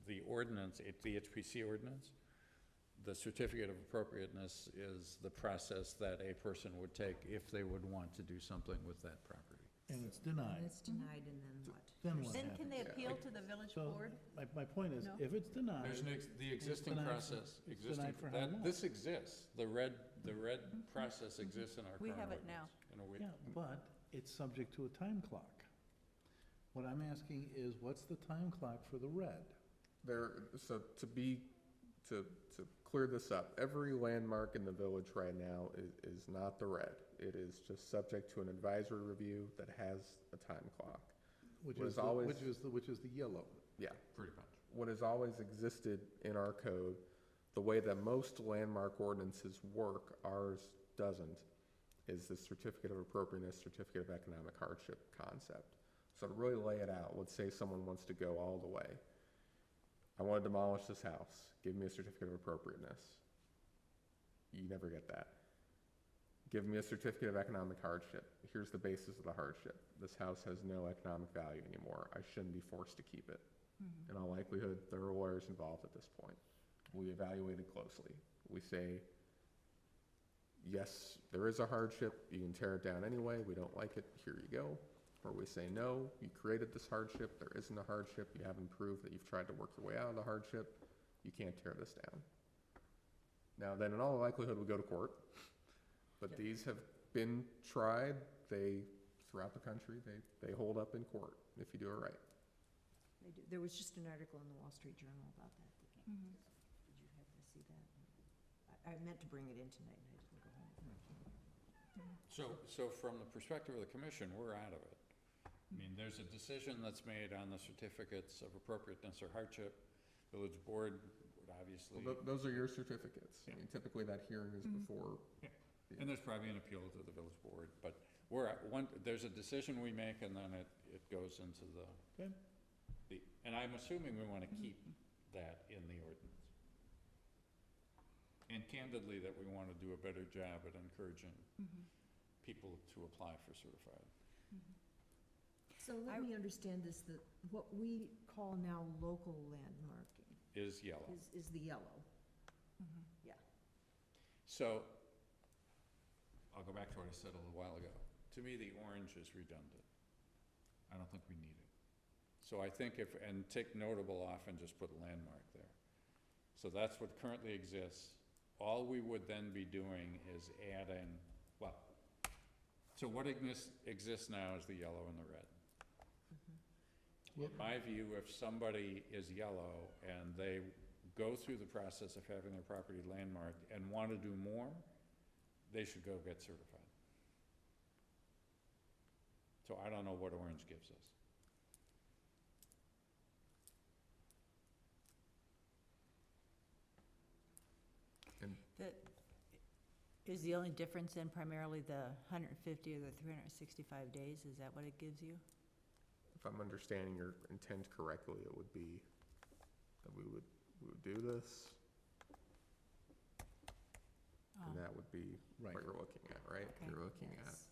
Speaker 1: the ordinance, the HPC ordinance, the certificate of appropriateness is the process that a person would take if they would want to do something with that property.
Speaker 4: And it's
Speaker 6: And
Speaker 4: denied.
Speaker 6: it's denied, and then what?
Speaker 4: Then what
Speaker 5: Then
Speaker 4: happens?
Speaker 5: can they
Speaker 2: Yeah,
Speaker 5: appeal to the village
Speaker 4: So,
Speaker 5: board?
Speaker 4: my point is,
Speaker 5: No?
Speaker 4: if it's denied,
Speaker 1: There's the existing
Speaker 4: denied for-
Speaker 1: process,
Speaker 4: it's denied for how long?
Speaker 1: this exists, the red process exists in our
Speaker 5: We
Speaker 1: current
Speaker 5: have it
Speaker 1: ordinance.
Speaker 4: yeah, but it's subject to a time clock. What I'm asking is, what's the time clock for the red?
Speaker 2: So to clear this up, every landmark in the village right now is not the red. It is just subject to an advisory review that has a time clock.
Speaker 4: Which
Speaker 2: What
Speaker 4: is
Speaker 2: is
Speaker 4: the,
Speaker 2: always-
Speaker 4: which is the yellow.
Speaker 2: Yeah,
Speaker 1: Pretty much.
Speaker 2: what has always existed in our code, the way that most landmark ordinances work, ours doesn't, is the certificate of appropriateness, certificate of economic hardship concept. So to really lay it out, let's say someone wants to go all the way. I want to demolish this house, give me a certificate of appropriateness. You never get that. Give me a certificate of economic hardship. Here's the basis of the hardship. This house has no economic value anymore. I shouldn't be forced to keep it. In all likelihood, there are lawyers involved at this point. We evaluate it closely. We say, yes, there is a hardship. You can tear it down anyway. We don't like it. Here you go. Or we say, no, you created this hardship. There isn't a hardship. You haven't proved that you've tried to work your way out of the hardship. You can't tear this down. Now, then in all likelihood, we go to court. But these have been tried. Throughout the country, they hold up in court if you do it right.
Speaker 6: They do. There was just an article in the Wall Street Journal about that.
Speaker 5: Mhm.
Speaker 6: Did you happen to see that? I meant to bring it in tonight, and I didn't go home.
Speaker 1: So from the perspective of the commission, we're out of it. I mean, there's a decision that's made on the certificates of appropriateness or hardship. Village board would obviously,
Speaker 2: Well, those are your certificates. I
Speaker 1: Yeah.
Speaker 2: mean, typically that hearing is
Speaker 5: Mhm.
Speaker 2: before.
Speaker 1: and there's probably an appeal to the village board, but we're at one, there's a decision we make and then it goes into
Speaker 4: Okay.
Speaker 1: and I'm assuming we wanna keep that in the ordinance. And candidly, that we wanna do a better job at encouraging people to apply for certified.
Speaker 6: So
Speaker 5: I-
Speaker 6: let me understand this, that what we call now local landmarking
Speaker 1: Is yellow.
Speaker 6: is the yellow.
Speaker 1: So, I'll go back to what I said a little while ago. To me, the orange is redundant. I don't think we need it. So I think and take notable off and just put a landmark there. So that's what currently exists. All we would then be doing is adding, well, so what exists now is the yellow and the red. In my view, if somebody is yellow and they go through the process of having their property landmarked and want to do more, they should go get certified. So I don't know what orange gives us.
Speaker 5: Is the only difference then primarily the 150 or the 365 days? Is that what it gives you?
Speaker 2: If I'm understanding your intent correctly, it would be that we would do this, and that would be
Speaker 4: Right.
Speaker 2: what you're looking at, right?
Speaker 5: Okay.
Speaker 2: You're looking at,
Speaker 6: Yes.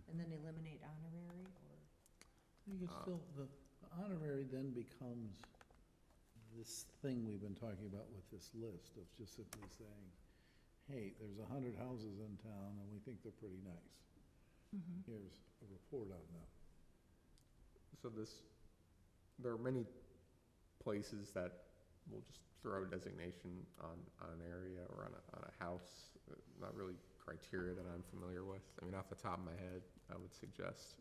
Speaker 6: And then eliminate honorary, or?
Speaker 4: You can still, the honorary then becomes this thing we've been talking about with this list of just simply saying, hey, there's 100 houses in town and we think they're pretty nice. Here's a report on them.
Speaker 2: so there are many places that will just throw a designation on an area or on a house, not really criteria that I'm familiar with. I mean, off the top of my head, I would suggest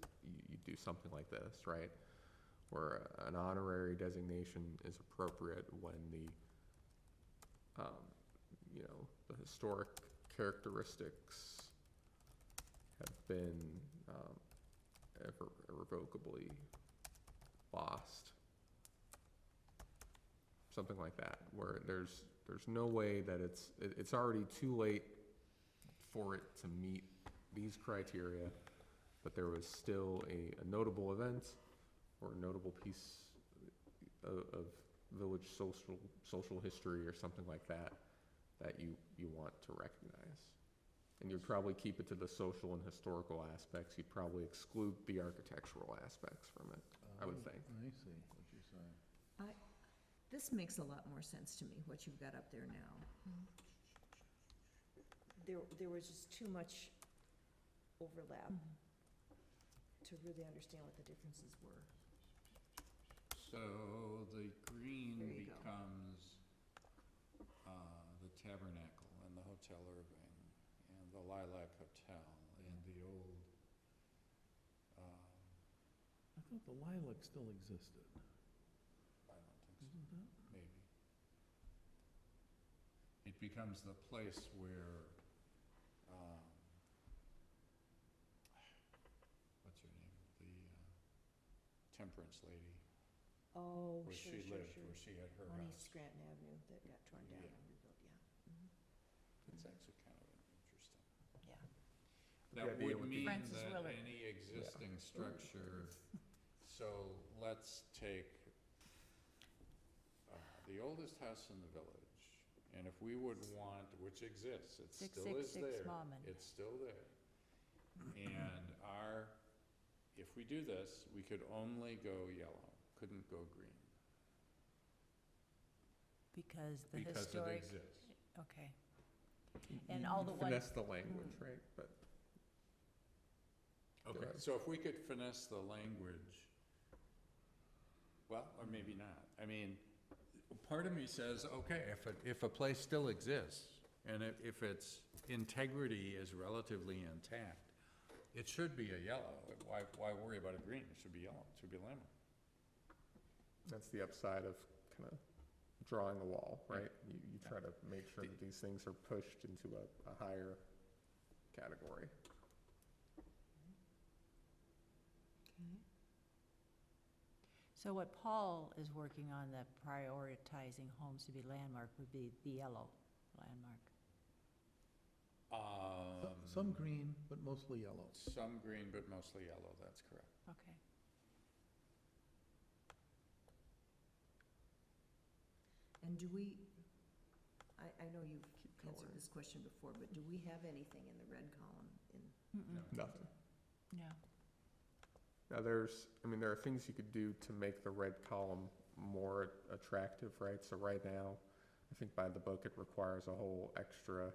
Speaker 2: you do something like this, right? Where an honorary designation is appropriate when the historic characteristics have been irrevocably lost. Something like that, where there's no way that it's already too late for it to meet these criteria, but there was still a notable event or a notable piece of village social history or something like that you want to recognize. And you'd probably keep it to the social and historical aspects. You'd probably exclude the architectural aspects from it, I would think.
Speaker 4: I see what you're saying.
Speaker 6: This makes a lot more sense to me, what you've got up there now. There was just too much overlap to really understand what the differences were.
Speaker 1: So the green
Speaker 6: There you go.
Speaker 1: becomes the Tabernacle and the Hotel Irving and the Lilac Hotel and the old,
Speaker 4: I thought the lilac still existed.
Speaker 1: I don't think so,
Speaker 4: Isn't that?
Speaker 1: maybe. It becomes the place where, what's her name? The temperance lady,
Speaker 3: Oh,
Speaker 1: where
Speaker 3: sure,
Speaker 1: she
Speaker 3: sure,
Speaker 1: lived,
Speaker 3: sure.
Speaker 1: where she had her
Speaker 3: On
Speaker 1: house.
Speaker 3: East Scranton Avenue that got torn down
Speaker 1: Yeah.
Speaker 3: and rebuilt, yeah.
Speaker 1: It's actually kind of interesting.
Speaker 3: Yeah.
Speaker 2: The
Speaker 1: That
Speaker 2: idea
Speaker 1: would
Speaker 2: would be-
Speaker 1: mean
Speaker 5: Francis
Speaker 1: that
Speaker 5: Willard.
Speaker 1: any existing structure, so let's take the oldest house in the village, and if we would want, which exists, it still is
Speaker 5: 666
Speaker 1: there.
Speaker 5: Malman.
Speaker 1: It's still there. And if we do this, we could only go yellow, couldn't go green,
Speaker 5: Because the
Speaker 1: because it
Speaker 5: historic,
Speaker 1: exists.
Speaker 5: okay. And all the ones,
Speaker 2: Finesse the language, right? But
Speaker 1: Okay,
Speaker 2: ahead.
Speaker 1: so if we could finesse the language, well, or maybe not. I mean, part of me says, okay, if a place still exists, and if its integrity is relatively intact, it should be a yellow. Why worry about a green? It should be yellow, it should be lemon.
Speaker 2: that's the upside of kind of drawing a wall, right? You try to make sure that these things are pushed into a higher category.
Speaker 5: So what Paul is working on, that prioritizing homes to be landmarked, would be the yellow landmark.
Speaker 4: Some green, but mostly yellow.
Speaker 1: Some green, but mostly yellow, that's correct.
Speaker 5: Okay.
Speaker 6: And do we, I know you've answered
Speaker 2: going.
Speaker 6: this question before, but do we have anything in the red column in?
Speaker 2: Nothing.
Speaker 5: No.
Speaker 2: Now, there are things you could do to make the red column more attractive, right? So right now, I think by the book, it requires a whole extra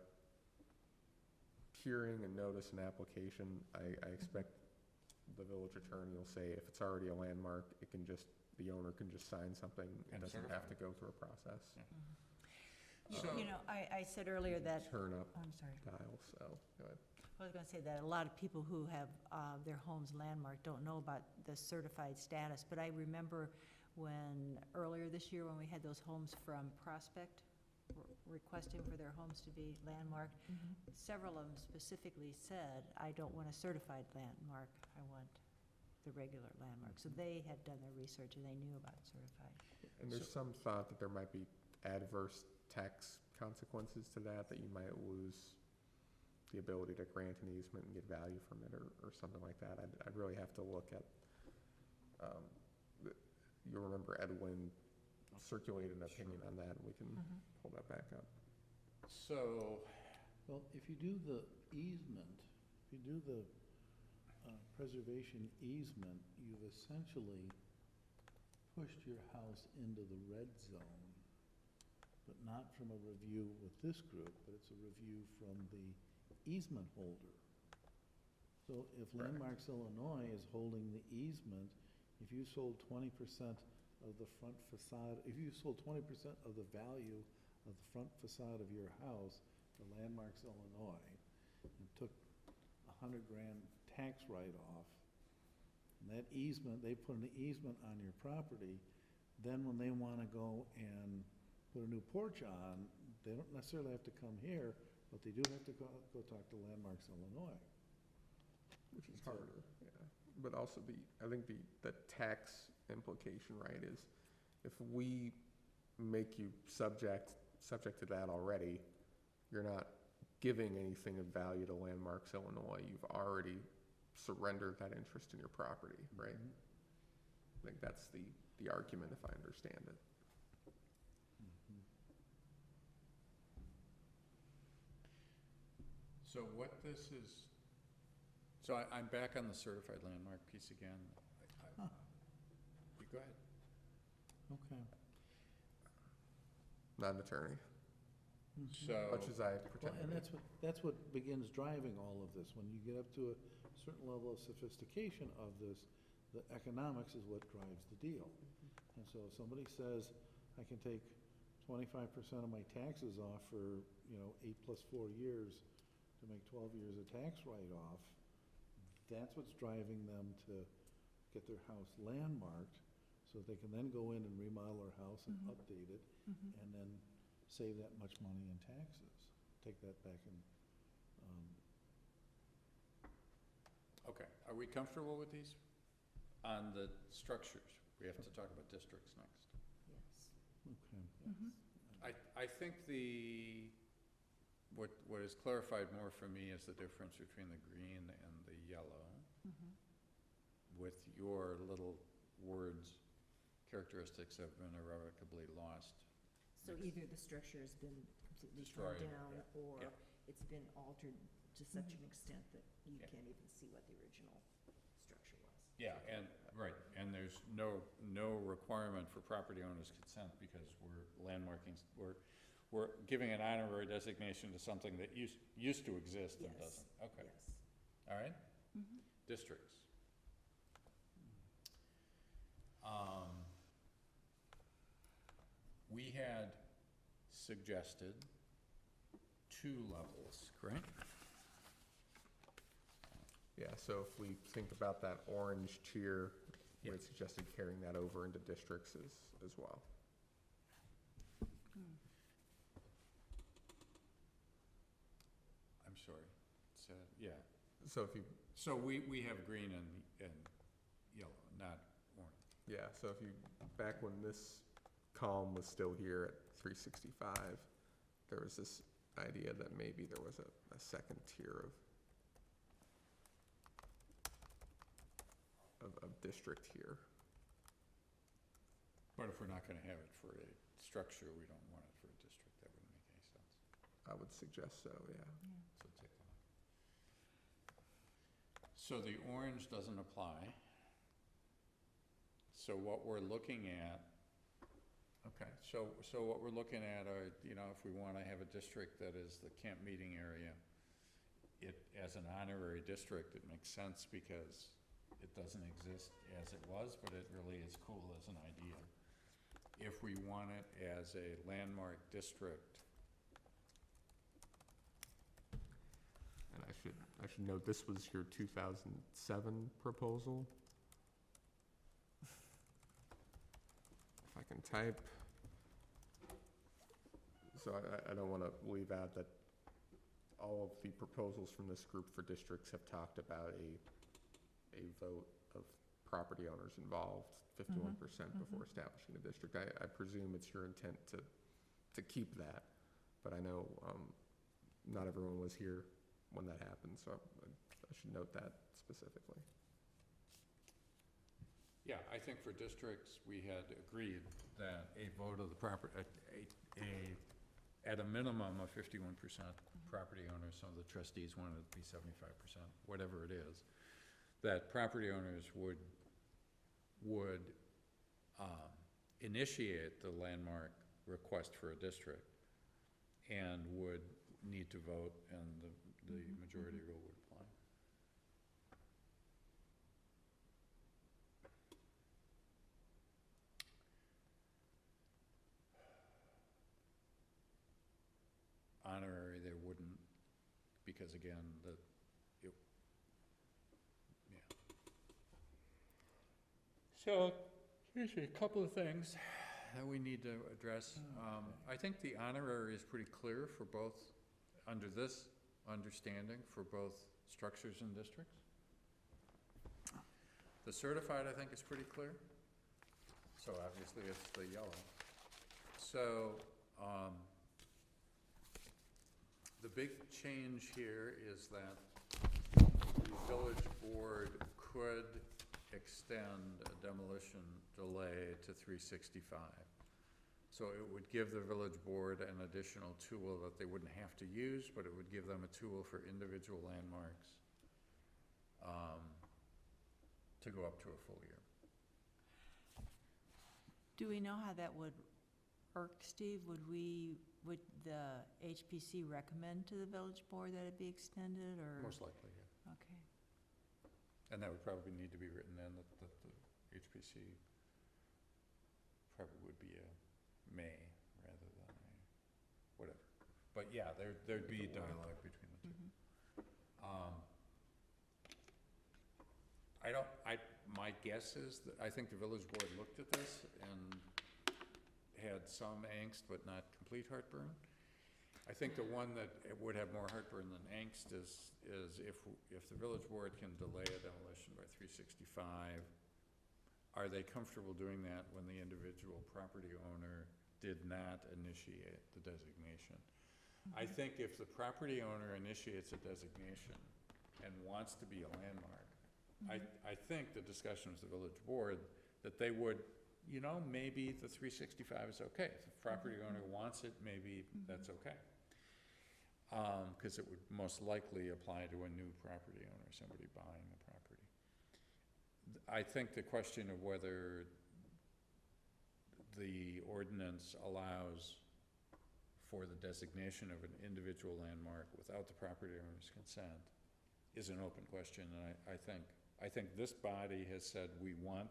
Speaker 2: hearing and notice and application. I expect the village attorney will say if it's already a landmark, the owner can just sign something. It
Speaker 1: And
Speaker 2: doesn't
Speaker 1: certify
Speaker 2: have to go through a process.
Speaker 1: So-
Speaker 5: You know, I said earlier that,
Speaker 2: Turn up
Speaker 5: I'm sorry.
Speaker 2: dial, so, go ahead.
Speaker 5: I was going to say that a lot of people who have their homes landmarked don't know about the certified status, but I remember when, earlier this year, when we had those homes from Prospect requesting for their homes to be landmarked, several of them specifically said, I don't want a certified landmark, I want the regular landmark. So they had done their research and they knew about certified.
Speaker 2: And there's some thought that there might be adverse tax consequences to that you might lose the ability to grant an easement and get value from it or something like that. I'd really have to look at, you'll remember Edwin circulated an opinion on that, and we can pull that back up.
Speaker 1: So,
Speaker 4: Well, if you do the easement, if you do the preservation easement, you've essentially pushed your house into the red zone, but not from a review with this group, but it's a review from the easement holder. So if
Speaker 2: Correct.
Speaker 4: Landmarks Illinois is holding the easement, if you sold 20% of the front facade, if you sold 20% of the value of the front facade of your house to Landmarks Illinois and took $100,000 tax write-off, and that easement, they put an easement on your property, then when they want to go and put a new porch on, they don't necessarily have to come here, but they do have to go talk to Landmarks Illinois.
Speaker 2: Which is harder, yeah. But also I think the tax implication, right, is if we make you subject to that already, you're not giving anything of value to Landmarks Illinois. You've already surrendered that interest in your property, right? I think that's the argument, if I understand it.
Speaker 1: so what this is, so I'm back on the certified landmark piece again. You go ahead.
Speaker 4: Okay.
Speaker 2: Not an attorney,
Speaker 1: So,
Speaker 2: much as I
Speaker 4: Well,
Speaker 2: pretend to
Speaker 4: and
Speaker 2: be.
Speaker 4: that's what begins driving all of this. When you get up to a certain level of sophistication of this, the economics is what drives the deal. And so if somebody says, I can take 25% of my taxes off for, 8 + 4 years to make 12 years of tax write-off, that's what's driving them to get their house landmarked, so they can then go in and remodel their house and update it, and then save that much money in taxes. Take that back and,
Speaker 1: okay, are we comfortable with these? On the structures, we have to talk about districts next.
Speaker 6: Yes.
Speaker 4: okay.
Speaker 1: I think what is clarified more for me is the difference between the green and the yellow. With your little words, characteristics have been irrevocably lost.
Speaker 6: So either the structure has been completely torn
Speaker 1: Destroyed,
Speaker 6: down, or
Speaker 1: yeah.
Speaker 6: it's been altered to such an extent that you
Speaker 1: Yeah.
Speaker 6: can't even see what the original structure was.
Speaker 1: Yeah, and, right, and there's no requirement for property owner's consent because we're landmarking, we're giving an honorary designation to something that used to exist and
Speaker 6: Yes.
Speaker 1: doesn't. Okay,
Speaker 6: Yes.
Speaker 1: all right? Districts. We had suggested 2 levels, correct?
Speaker 2: Yeah, so if we think about that orange tier, we
Speaker 1: Yeah.
Speaker 2: had suggested carrying that over into districts as well.
Speaker 1: I'm sorry, so, yeah,
Speaker 2: So if you,
Speaker 1: so we have green and yellow, not orange.
Speaker 2: Yeah, so if you, back when this column was still here at 365, there was this idea that maybe there was a second tier of district here.
Speaker 1: But if we're not gonna have it for a structure, we don't want it for a district, that wouldn't make any sense.
Speaker 2: I would suggest so, yeah.
Speaker 1: So take that out. So the orange doesn't apply. So what we're looking at, okay, so what we're looking at are, you know, if we wanna have a district that is the camp meeting area, it, as an honorary district, it makes sense because it doesn't exist as it was, but it really is cool as an idea. If we want it as a landmark district,
Speaker 2: And I should note, this was your 2007 proposal. If I can type. So I don't want to leave out that all of the proposals from this group for districts have talked about a vote of property owners involved, 51% before establishing a district. I presume it's your intent to keep that, but I know not everyone was here when that happened, so I should note that specifically.
Speaker 1: yeah, I think for districts, we had agreed that a vote of the property, at a minimum of 51% property owners, some of the trustees wanted it to be 75%, whatever it is, that property owners would initiate the landmark request for a district and would need to vote, and the majority rule would apply. Honorary, there wouldn't, because again, yeah. So, here's a couple of things that we need to address. I think the honorary is pretty clear for both, under this understanding, for both structures and districts. The certified, I think, is pretty clear. So obviously it's the yellow. So, the big change here is that the village board could extend a demolition delay to 365. So it would give the village board an additional tool that they wouldn't have to use, but it would give them a tool for individual landmarks to go up to a full year.
Speaker 5: Do we know how that would work, Steve? Would the HPC recommend to the village board that it be extended, or?
Speaker 1: Most likely, yeah.
Speaker 5: Okay.
Speaker 1: And that would probably need to be written in, that the HPC probably would be a may rather than a whatever. But yeah, there'd be dialogue between the two. My guess is that, I think the village board looked at this and had some angst, but not complete heartburn. I think the one that it would have more heartburn than angst is if the village board can delay a demolition by 365, are they comfortable doing that when the individual property owner did not initiate the designation? I think if the property owner initiates a designation and wants to be a landmark, I think the discussion with the village board, that they would, you know, maybe the 365 is okay. If the property owner wants it, maybe that's okay. Because it would most likely apply to a new property owner, somebody buying the property. I think the question of whether the ordinance allows for the designation of an individual landmark without the property owner's consent is an open question, and I think this body has said we want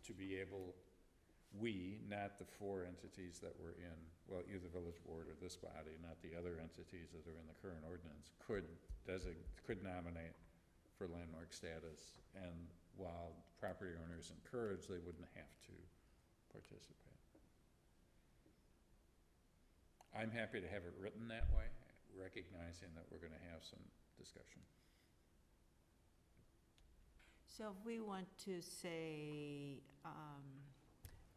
Speaker 1: to be able, we, not the four entities that were in, well, either village board or this body, not the other entities that are in the current ordinance, could nominate for landmark status, and while property owners encouraged, they wouldn't have to participate. I'm happy to have it written that way, recognizing that we're gonna have some discussion.
Speaker 5: So if we want to say,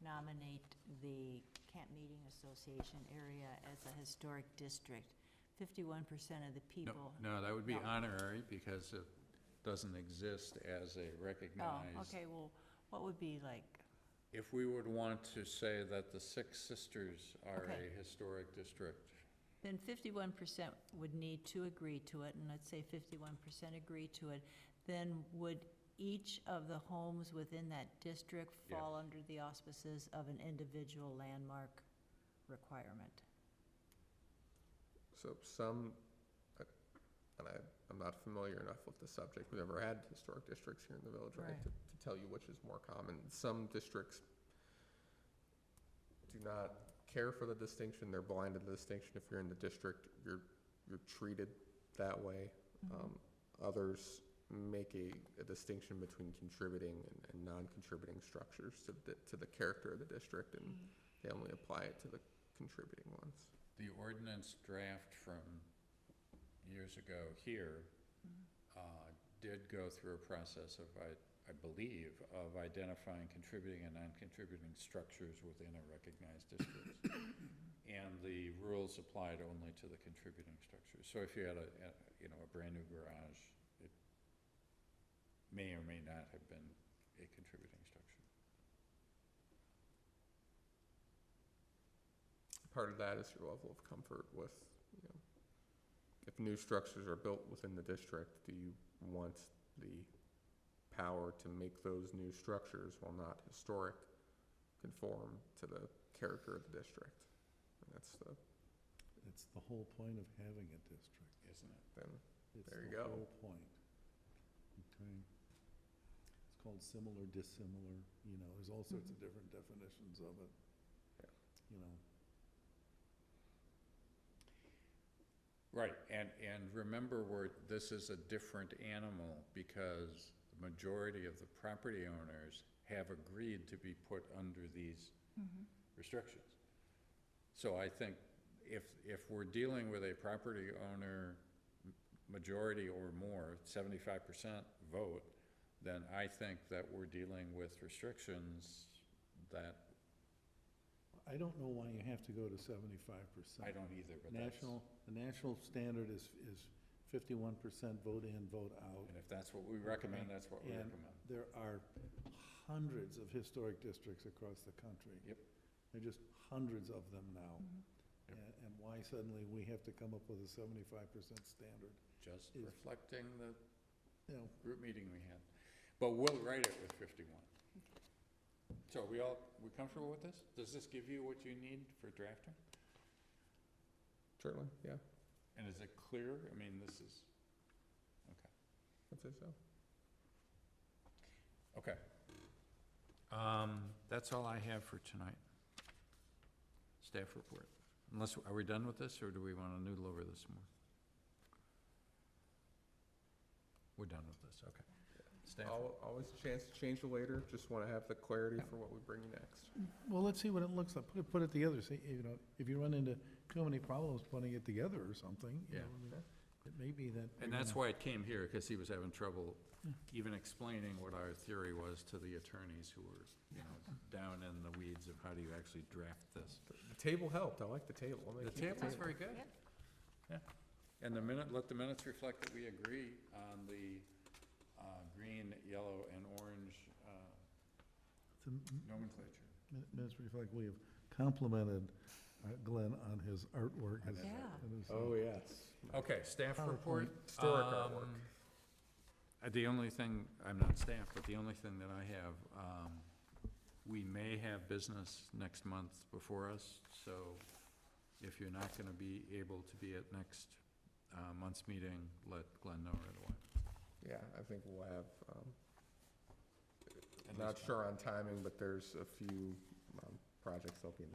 Speaker 5: nominate the Camp Meeting Association area as a historic district, 51% of the people.
Speaker 1: No, that would be
Speaker 5: No.
Speaker 1: honorary because it doesn't exist as a
Speaker 5: Oh,
Speaker 1: recognized.
Speaker 5: okay, well, what would be like,
Speaker 1: If we would want to say that the Six Sisters are
Speaker 5: Okay.
Speaker 1: a historic district,
Speaker 5: then 51% would need to agree to it, and let's say 51% agree to it, then would each of the homes within that district fall
Speaker 1: Yes.
Speaker 5: under the auspices of an individual landmark requirement?
Speaker 2: So some, and I'm not familiar enough with the subject, we've never had historic districts here in the village, right?
Speaker 5: Right.
Speaker 2: To tell you which is more common. Some districts do not care for the distinction, they're blind to the distinction. If you're in the district, you're treated that way. Others make a distinction between contributing and non-contributing structures to the character of the district, and they only apply it to the contributing ones.
Speaker 1: the ordinance draft from years ago here did go through a process of, I believe, of identifying contributing and non-contributing structures within a recognized district. And the rules applied only to the contributing structures. So if you had a brand-new garage, it may or may not have been a contributing structure.
Speaker 2: Part of that is your level of comfort with, if new structures are built within the district, do you want the power to make those new structures, while not historic, conform to the character of the district? And that's
Speaker 4: the whole point of having a district.
Speaker 1: Isn't it?
Speaker 2: then,
Speaker 4: It's
Speaker 2: There you
Speaker 4: the
Speaker 2: go.
Speaker 4: whole point. Okay? It's called similar, dissimilar, there's all sorts of different definitions of it.
Speaker 1: Right, and remember, this is a different animal because the majority of the property owners have agreed to be put under these restrictions. So I think if we're dealing with a property owner majority or more, 75% vote, then I think that we're dealing with restrictions that,
Speaker 4: I don't know why you have to go to 75%.
Speaker 1: I don't either, but that's,
Speaker 4: The national standard is 51% vote in, vote out.
Speaker 1: and if that's what we recommend, that's what we
Speaker 4: And
Speaker 1: recommend.
Speaker 4: there are hundreds of historic districts across the country.
Speaker 1: Yep.
Speaker 4: There are just hundreds of them now.
Speaker 1: Yep.
Speaker 4: And why suddenly we have to come up with a 75% standard?
Speaker 1: Just
Speaker 4: is-
Speaker 1: reflecting the
Speaker 4: You know,
Speaker 1: group meeting we had. But we'll write it with 51. So we comfortable with this? Does this give you what you need for drafting?
Speaker 2: certainly, yeah,
Speaker 1: And is it clear? I mean, this is, okay.
Speaker 2: I'd say so.
Speaker 1: Okay. That's all I have for tonight. Staff report. Unless, are we done with this, or do we want to noodle over this more? We're done with this, okay. Staff,
Speaker 2: Always a chance to change it later, just want to have the clarity for what we bring you next.
Speaker 4: well, let's see what it looks like. Put it together. See, if you run into too many problems putting it together or something,
Speaker 1: Yeah.
Speaker 4: It may be that.
Speaker 1: and that's why it came here, because he was having trouble even explaining what our theory was to the attorneys who were, down in the weeds of how do you actually draft this.
Speaker 2: The table helped, I like the table. I'm gonna
Speaker 1: The
Speaker 2: keep
Speaker 1: table's very good.
Speaker 5: Yep.
Speaker 1: Yeah. And let the minutes reflect that we agree on the green, yellow, and orange nomenclature.
Speaker 4: Minutes reflect we have complimented Glenn on his artwork. his-
Speaker 5: Yeah.
Speaker 4: and his,
Speaker 2: yes.
Speaker 1: Okay, staff report.
Speaker 2: Historic artwork.
Speaker 1: The only thing, I'm not staff, but the only thing that I have, we may have business next month before us, so if you're not gonna be able to be at next month's meeting, let Glenn know right away.
Speaker 2: Yeah, I think we'll have,
Speaker 1: At
Speaker 2: not
Speaker 1: least
Speaker 2: sure on timing, but there's a few projects that'll be in the